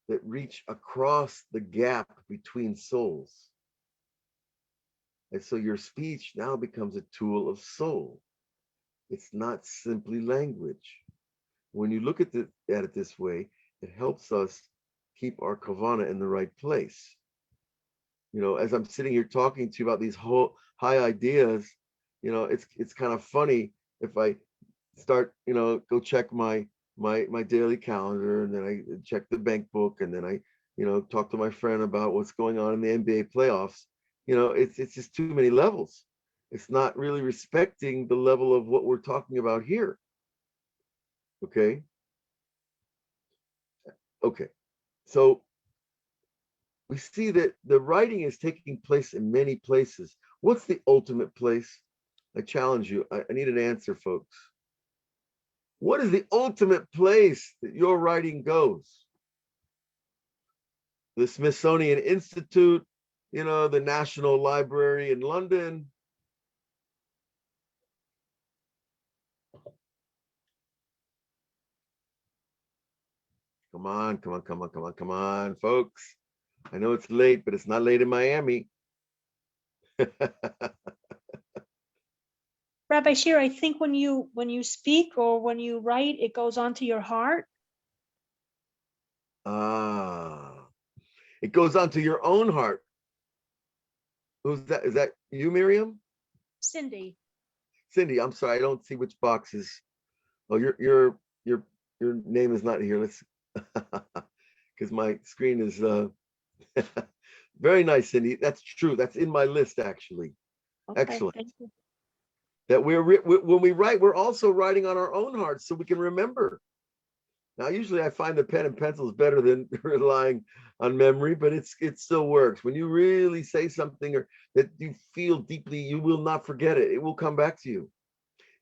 S1: that reach across the gap between souls. And so your speech now becomes a tool of soul. It's not simply language. When you look at it this way, it helps us keep our kavana in the right place. As I'm sitting here talking to you about these whole high ideas, it's kind of funny if I start, go check my daily calendar, and then I check the bank book, and then I, talk to my friend about what's going on in the NBA playoffs. It's just too many levels. It's not really respecting the level of what we're talking about here. Okay. So we see that the writing is taking place in many places. What's the ultimate place? I challenge you. I need an answer, folks. What is the ultimate place that your writing goes? The Smithsonian Institute, the National Library in London. Come on, come on, come on, come on, come on, folks. I know it's late, but it's not late in Miami.
S2: Rabbi Shira, I think when you speak or when you write, it goes onto your heart.
S1: It goes onto your own heart. Who's that? Is that you, Miriam?
S2: Cindy.
S1: Cindy, I'm sorry, I don't see which boxes. Oh, your name is not here. Let's because my screen is very nice, Cindy. That's true. That's in my list, actually.
S2: Okay,
S1: excellent.
S2: thank you.
S1: That when we write, we're also writing on our own hearts so we can remember. Now, usually I find the pen and pencil is better than relying on memory, but it still works. When you really say something or that you feel deeply, you will not forget it. It will come back to you.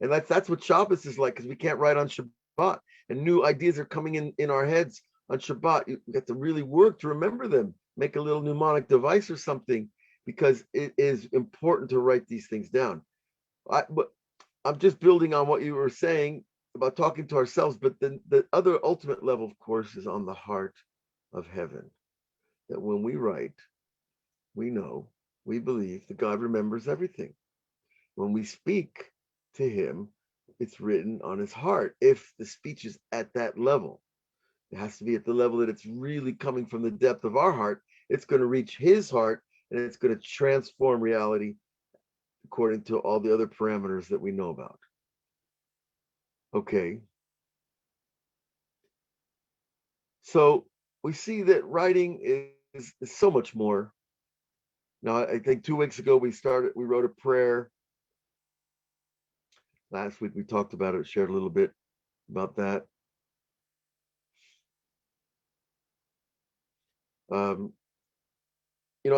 S1: And that's what Shabbos is like, because we can't write on Shabbat. And new ideas are coming in our heads on Shabbat. You have to really work to remember them. Make a little mnemonic device or something, because it is important to write these things down. But I'm just building on what you were saying about talking to ourselves, but then the other ultimate level, of course, is on the heart of heaven. That when we write, we know, we believe that God remembers everything. When we speak to him, it's written on his heart. If the speech is at that level, it has to be at the level that it's really coming from the depth of our heart. It's going to reach his heart, and it's going to transform reality according to all the other parameters that we know about. Okay. So we see that writing is so much more. Now, I think 2 weeks ago we wrote a prayer. Last week we talked about it, shared a little bit about that.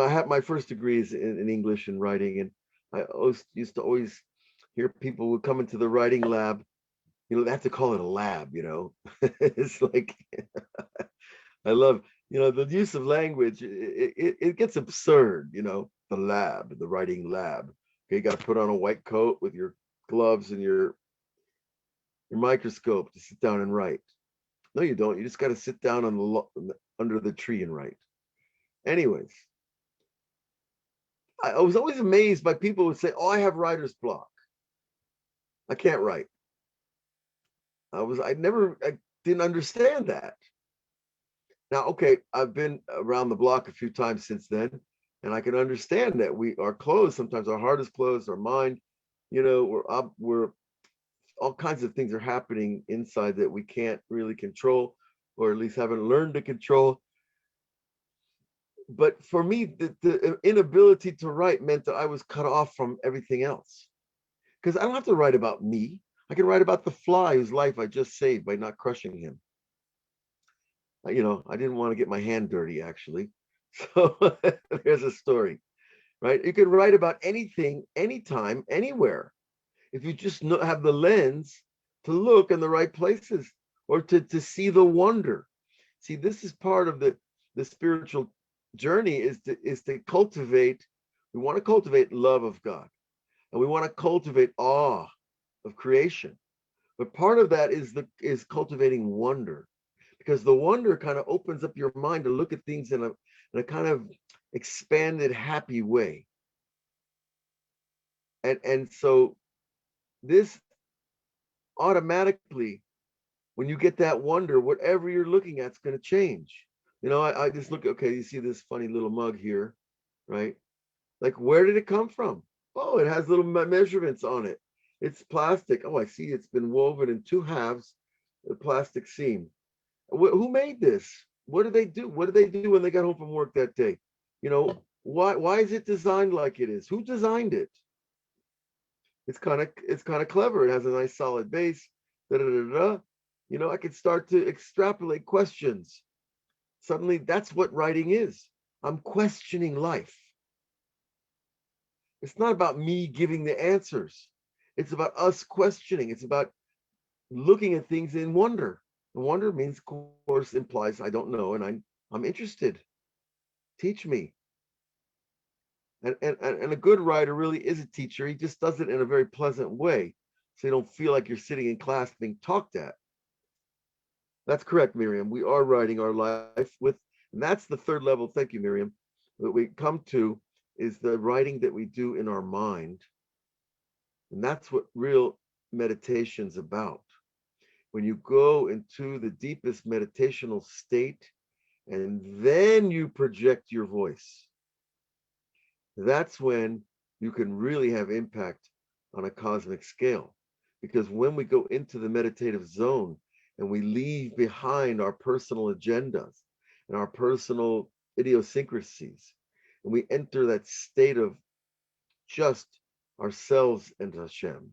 S1: I had my first degrees in English and writing, and I used to always hear people would come into the writing lab. They have to call it a lab. It's like I love the use of language. It gets absurd. The lab, the writing lab. Okay, you got to put on a white coat with your gloves and your microscope to sit down and write. No, you don't. You just got to sit down under the tree and write. Anyways, I was always amazed by people who would say, "Oh, I have writer's block. I can't write." I didn't understand that. Now, okay, I've been around the block a few times since then, and I can understand that we are closed. Sometimes our heart is closed, our mind, we're all kinds of things are happening inside that we can't really control, or at least haven't learned to control. But for me, the inability to write meant that I was cut off from everything else. Because I don't have to write about me. I can write about the fly whose life I just saved by not crushing him. I didn't want to get my hand dirty, actually. So there's a story, right? You can write about anything, anytime, anywhere. If you just have the lens to look in the right places, or to see the wonder. See, this is part of the spiritual journey, is to cultivate. We want to cultivate love of God, and we want to cultivate awe of creation. But part of that is cultivating wonder, because the wonder kind of opens up your mind to look at things in a kind of expanded, happy way. And so this automatically, when you get that wonder, whatever you're looking at is going to change. I just look, okay, you see this funny little mug here, right? Like, where did it come from? Oh, it has little measurements on it. It's plastic. Oh, I see it's been woven in 2 halves, the plastic seam. Who made this? What did they do? What did they do when they got home from work that day? Why is it designed like it is? Who designed it? It's kind of clever. It has a nice solid base. Da, da, da, da. I could start to extrapolate questions. Suddenly, that's what writing is. I'm questioning life. It's not about me giving the answers. It's about us questioning. It's about looking at things in wonder. And wonder means, of course, implies I don't know, and I'm interested. Teach me. And a good writer really is a teacher. He just does it in a very pleasant way, so you don't feel like you're sitting in class being talked at. That's correct, Miriam. We are writing our life with, and that's the third level. Thank you, Miriam. That we come to is the writing that we do in our mind, and that's what real meditation's about. When you go into the deepest meditational state, and then you project your voice, that's when you can really have impact on a cosmic scale. Because when we go into the meditative zone and we leave behind our personal agendas and our personal idiosyncrasies, and we enter that state of just ourselves and Hashem,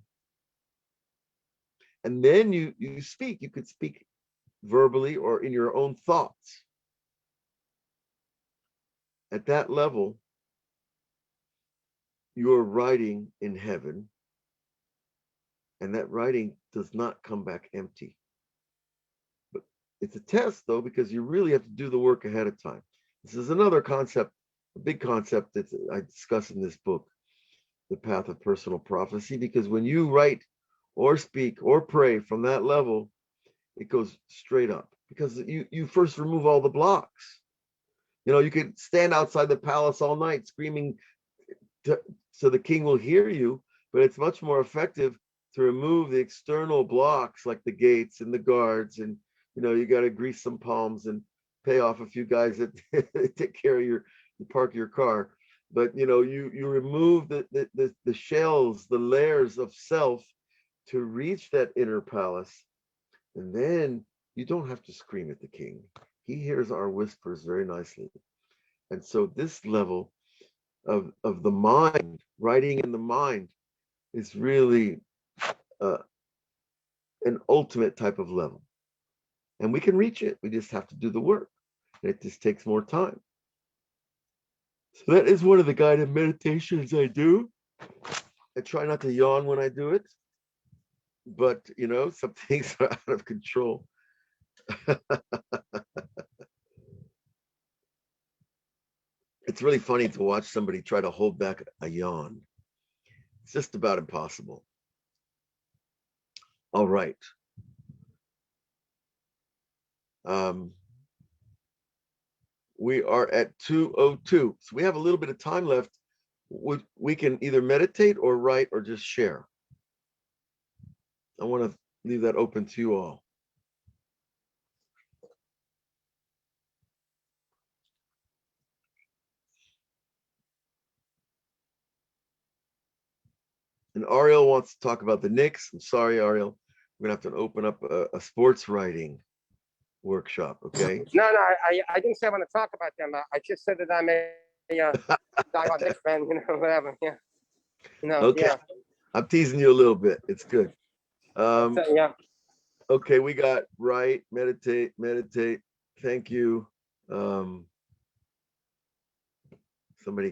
S1: and then you speak, you could speak verbally or in your own thoughts. At that level, you're writing in heaven, and that writing does not come back empty. But it's a test, though, because you really have to do the work ahead of time. This is another concept, a big concept that I discuss in this book, The Path of Personal Prophecy, because when you write or speak or pray from that level, it goes straight up, because you first remove all the blocks. You could stand outside the palace all night screaming so the king will hear you, but it's much more effective to remove the external blocks like the gates and the guards, and you got to grease some palms and pay off a few guys that take care of you park your car. But you remove the shells, the layers of self to reach that inner palace, and then you don't have to scream at the king. He hears our whispers very nicely. And so this level of the mind, writing in the mind, is really an ultimate type of level. And we can reach it. We just have to do the work. And it just takes more time. So that is one of the guided meditations I do. I try not to yawn when I do it, but some things are out of control. It's really funny to watch somebody try to hold back a yawn. It's just about impossible. All right. We are at 2:02. So we have a little bit of time left. We can either meditate or write or just share. I want to leave that open to you all. And Ariel wants to talk about the Knicks. I'm sorry, Ariel. We're going to have to open up a sports writing workshop, okay?
S3: No, I didn't say I want to talk about them. I just said that I'm a diehard Knicks fan, whatever. Yeah.
S1: Okay.
S3: Yeah.
S1: I'm teasing you a little bit. It's good.
S3: Yeah.
S1: Okay, we got write, meditate. Thank you. Somebody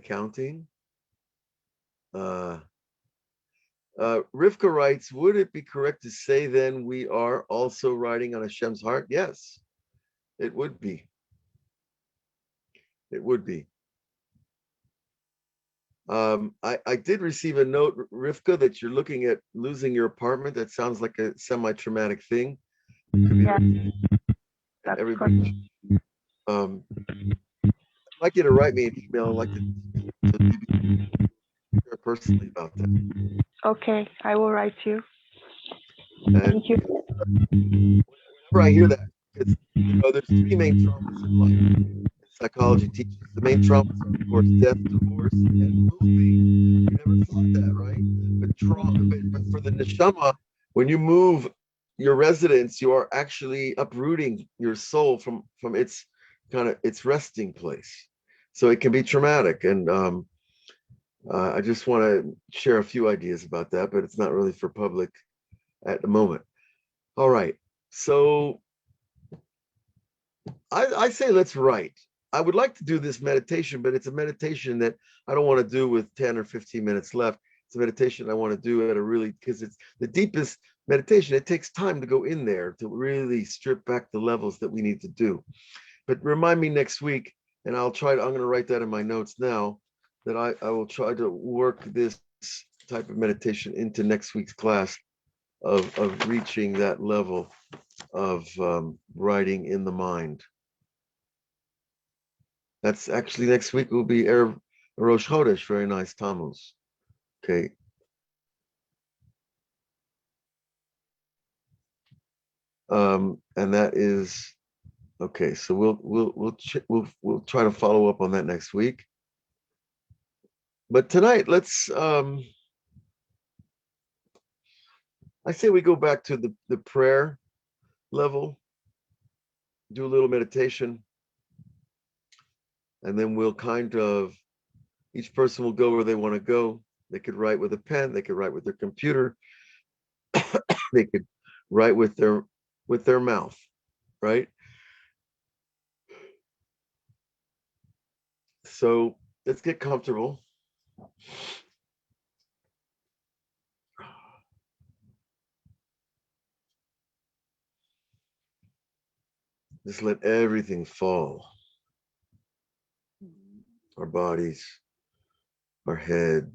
S1: counting? Rivka writes, would it be correct to say then we are also writing on Hashem's heart? Yes, it would be. It would be. I did receive a note, Rivka, that you're looking at losing your apartment. That sounds like a semi-traumatic thing.
S2: Yeah,
S1: that's everybody. I'd like you to write me an email. I'd like to maybe share personally about that.
S2: okay, I will write you.
S1: And
S2: Thank you.
S1: whenever I hear that, because there's three main traumas in life. Psychology teaches the main traumas are, of course, death, divorce, and moving. We never thought that, right? But for the neshama, when you move your residence, you are actually uprooting your soul from its its resting place. So it can be traumatic, and I just want to share a few ideas about that, but it's not really for public at the moment. All right, so I say let's write. I would like to do this meditation, but it's a meditation that I don't want to do with 10 or 15 minutes left. It's a meditation I want to do at a really, because it's the deepest meditation. It takes time to go in there to really strip back the levels that we need to do. But remind me next week, and I'm going to write that in my notes now. that I will try to work this type of meditation into next week's class of reaching that level of writing in the mind. That's actually next week will be Rosh Chodesh, very nice Tammuz. Okay. And that is okay. So we'll try to follow up on that next week. But tonight, let's I say we go back to the prayer level, do a little meditation, and then we'll kind of each person will go where they want to go. They could write with a pen, they could write with their computer, they could write with their mouth, right? So let's get comfortable. Just let everything fall. Our bodies, our head,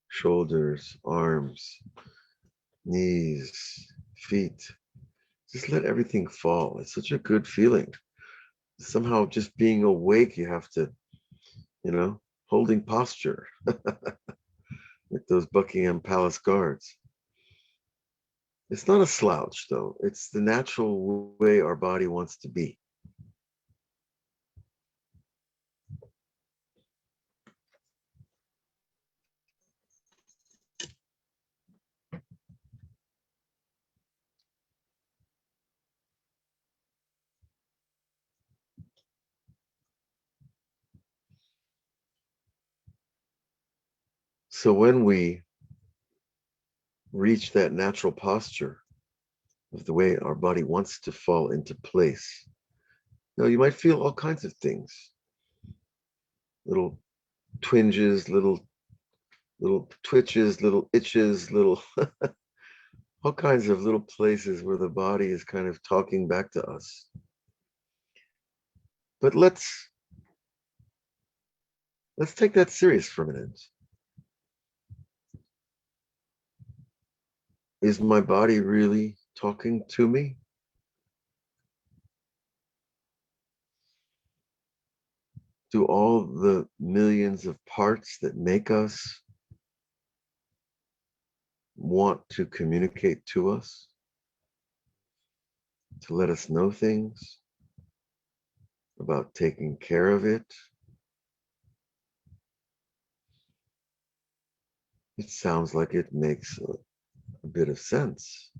S1: shoulders, arms, knees, feet. Just let everything fall. It's such a good feeling. Somehow just being awake, you have to, holding posture, like those Buckingham Palace guards. It's not a slouch, though. It's the natural way our body wants to be. So when we reach that natural posture of the way our body wants to fall into place, you might feel all kinds of things, little twinges, little twitches, little itches, little all kinds of little places where the body is kind of talking back to us. But let's take that serious for a minute. Is my body really talking to me? Do all the millions of parts that make us want to communicate to us, to let us know things about taking care of it? It sounds like it makes a bit of sense.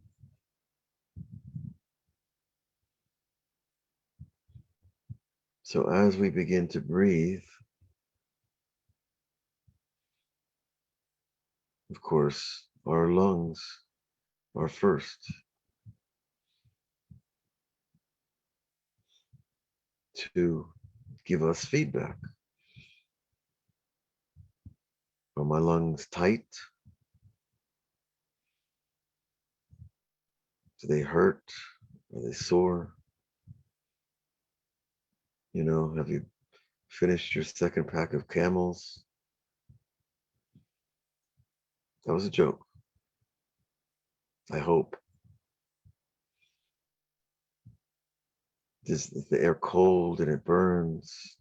S1: So as we begin to breathe, of course, our lungs are first to give us feedback. Are my lungs tight? Do they hurt? Are they sore? Have you finished your second pack of Camels? That was a joke. I hope. Is the air cold and it burns?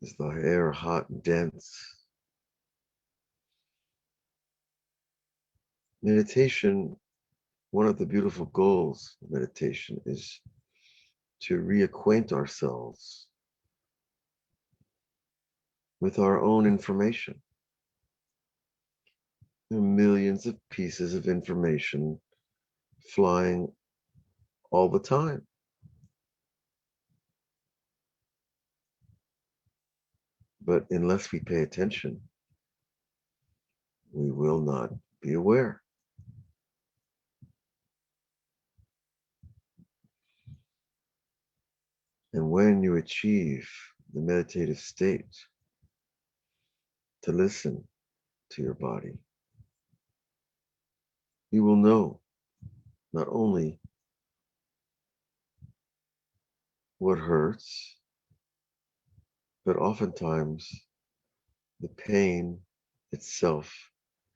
S1: Is the air hot and dense? Meditation, one of the beautiful goals of meditation is to reacquaint ourselves with our own information. There are millions of pieces of information flying all the time. But unless we pay attention, we will not be aware. And when you achieve the meditative state to listen to your body, you will know not only what hurts, but oftentimes The pain itself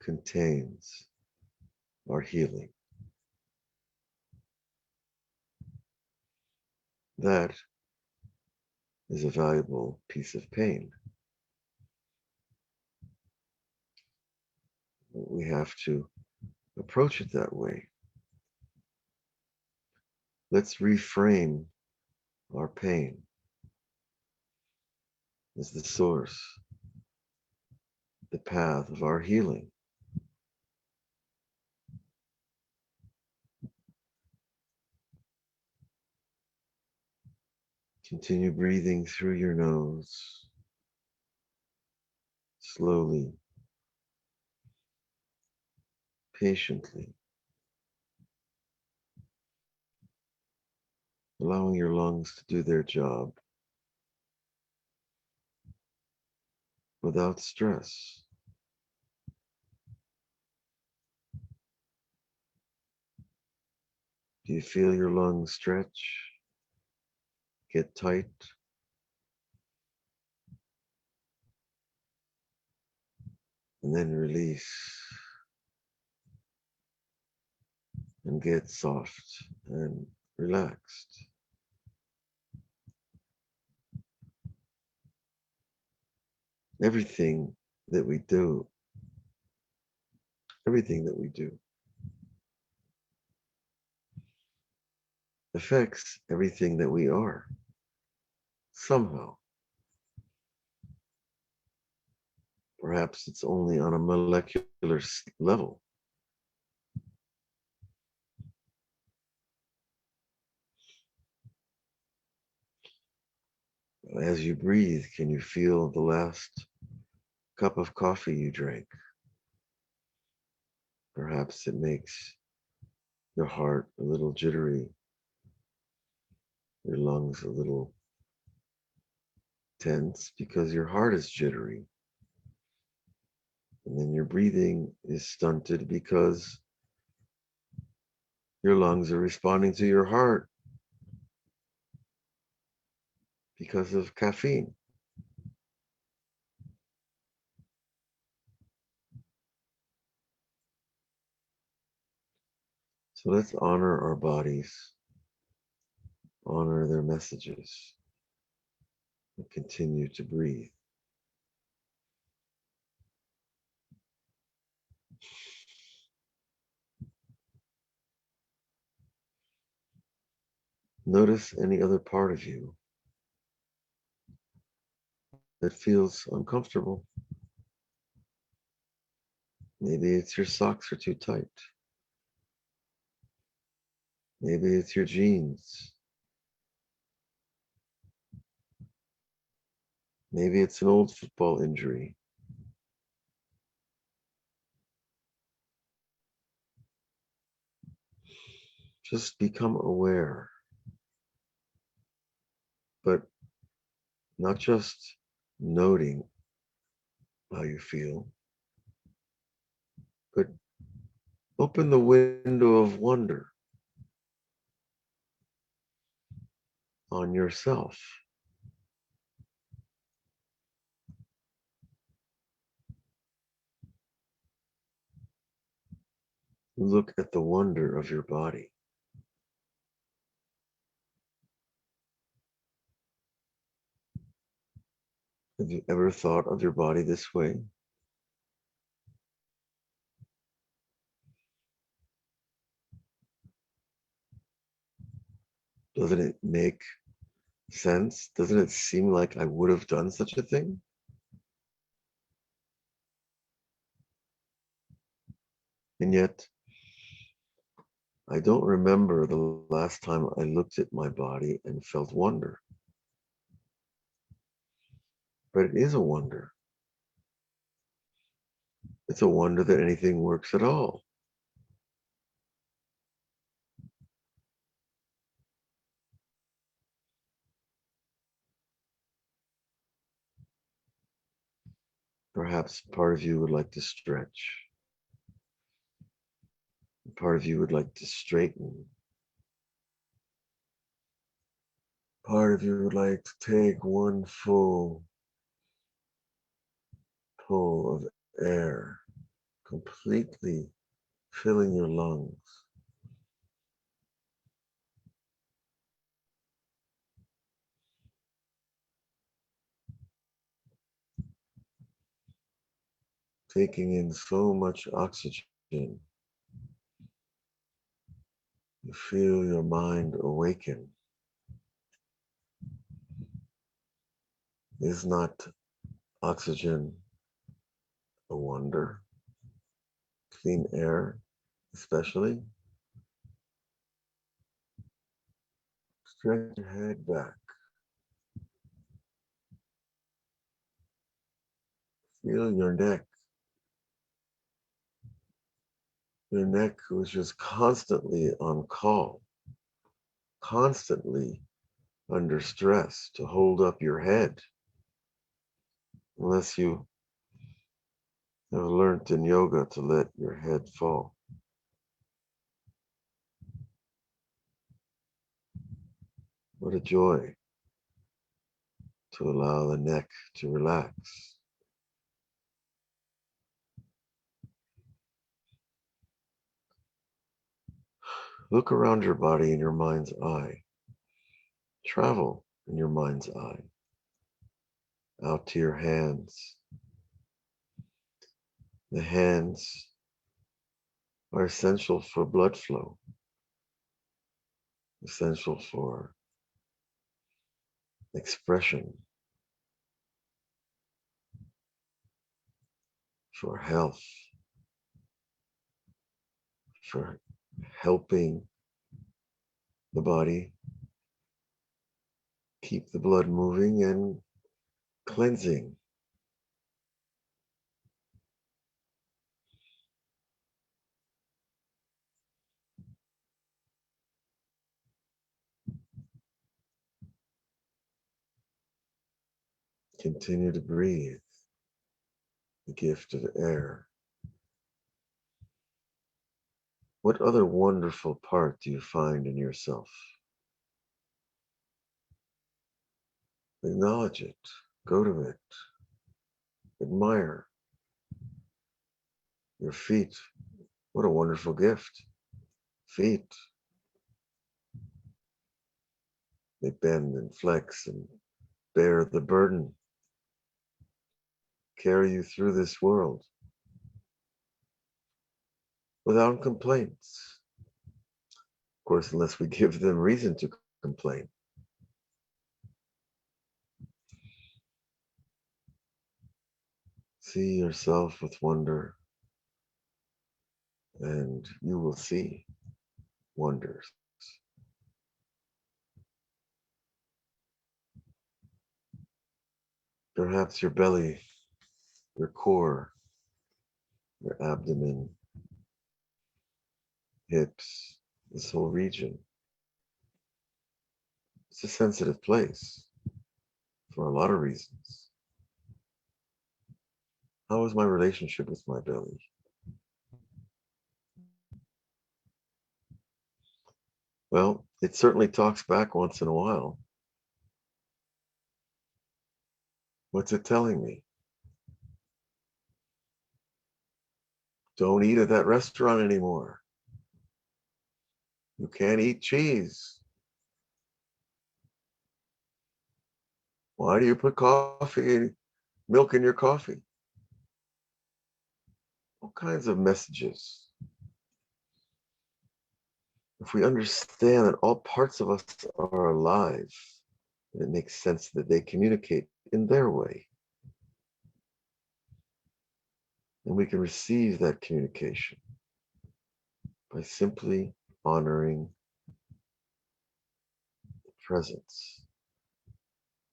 S1: contains our healing. That is a valuable piece of pain. We have to approach it that way. Let's reframe our pain as the source, the path of our healing. Continue breathing through your nose, slowly, patiently, allowing your lungs to do their job without stress. Do you feel your lungs stretch, get tight? And then release and get soft and relaxed. Everything that we do, everything that we do affects everything that we are somehow. Perhaps it's only on a molecular level. As you breathe, can you feel the last cup of coffee you drank? Perhaps it makes your heart a little jittery, your lungs a little tense because your heart is jittery. And then your breathing is stunted because your lungs are responding to your heart because of caffeine. So let's honor our bodies, honor their messages, and continue to breathe. Notice any other part of you that feels uncomfortable. Maybe it's your socks are too tight. Maybe it's your jeans. Maybe it's an old football injury. Just become aware, but not just noting how you feel, but open the window of wonder on yourself. Look at the wonder of your body. Have you ever thought of your body this way? Doesn't it make sense? Doesn't it seem like I would have done such a thing? And yet, I don't remember the last time I looked at my body and felt wonder. But it is a wonder. It's a wonder that anything works at all. Perhaps part of you would like to stretch. Part of you would like to straighten. Part of you would like to take one full full of air, completely filling your lungs. Taking in so much oxygen, you feel your mind awaken. Is not oxygen a wonder? Clean air, especially. Stretch your head back. Feel your neck. Your neck was just constantly on call, constantly under stress to hold up your head, unless you have learned in yoga to let your head fall. What a joy to allow the neck to relax. Look around your body in your mind's eye. Travel in your mind's eye out to your hands. The hands are essential for blood flow, essential for expression, for health, for helping the body keep the blood moving and cleansing. Continue to breathe the gift of air. What other wonderful part do you find in yourself? Acknowledge it, go to it, admire your feet. What a wonderful gift. Feet, they bend and flex and bear the burden, carry you through this world without complaints. Of course, unless we give them reason to complain. See yourself with wonder, and you will see wonders. Perhaps your belly, your core, your abdomen, hips, this whole region. It's a sensitive place for a lot of reasons. How is my relationship with my belly? Well, it certainly talks back once in a while. What's it telling me? Don't eat at that restaurant anymore. You can't eat cheese. Why do you put milk in your coffee? All kinds of messages. If we understand that all parts of us are alive, it makes sense that they communicate in their way. And we can receive that communication by simply honoring the presence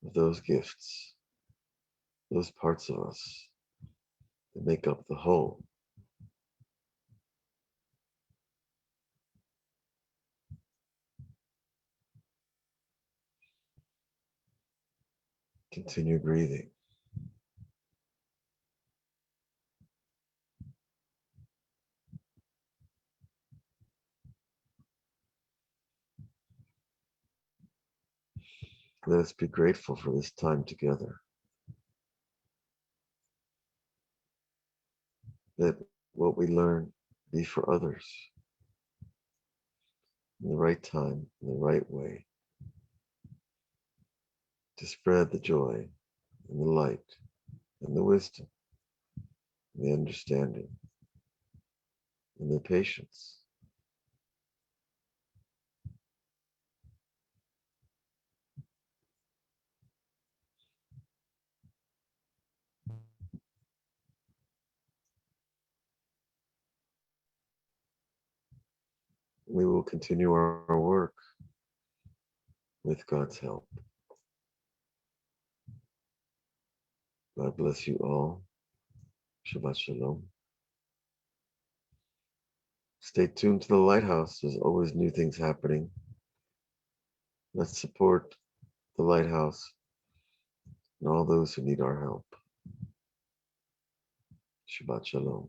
S1: of those gifts, those parts of us that make up the whole. Continue breathing. Let us be grateful for this time together. what we learn be for others in the right time, in the right way, to spread the joy and the light and the wisdom and the understanding and the patience. We will continue our work with God's help. God bless you all. Shabbat Shalom. Stay tuned to the Lighthouse. There's always new things happening. Let's support the Lighthouse and all those who need our help. Shabbat Shalom.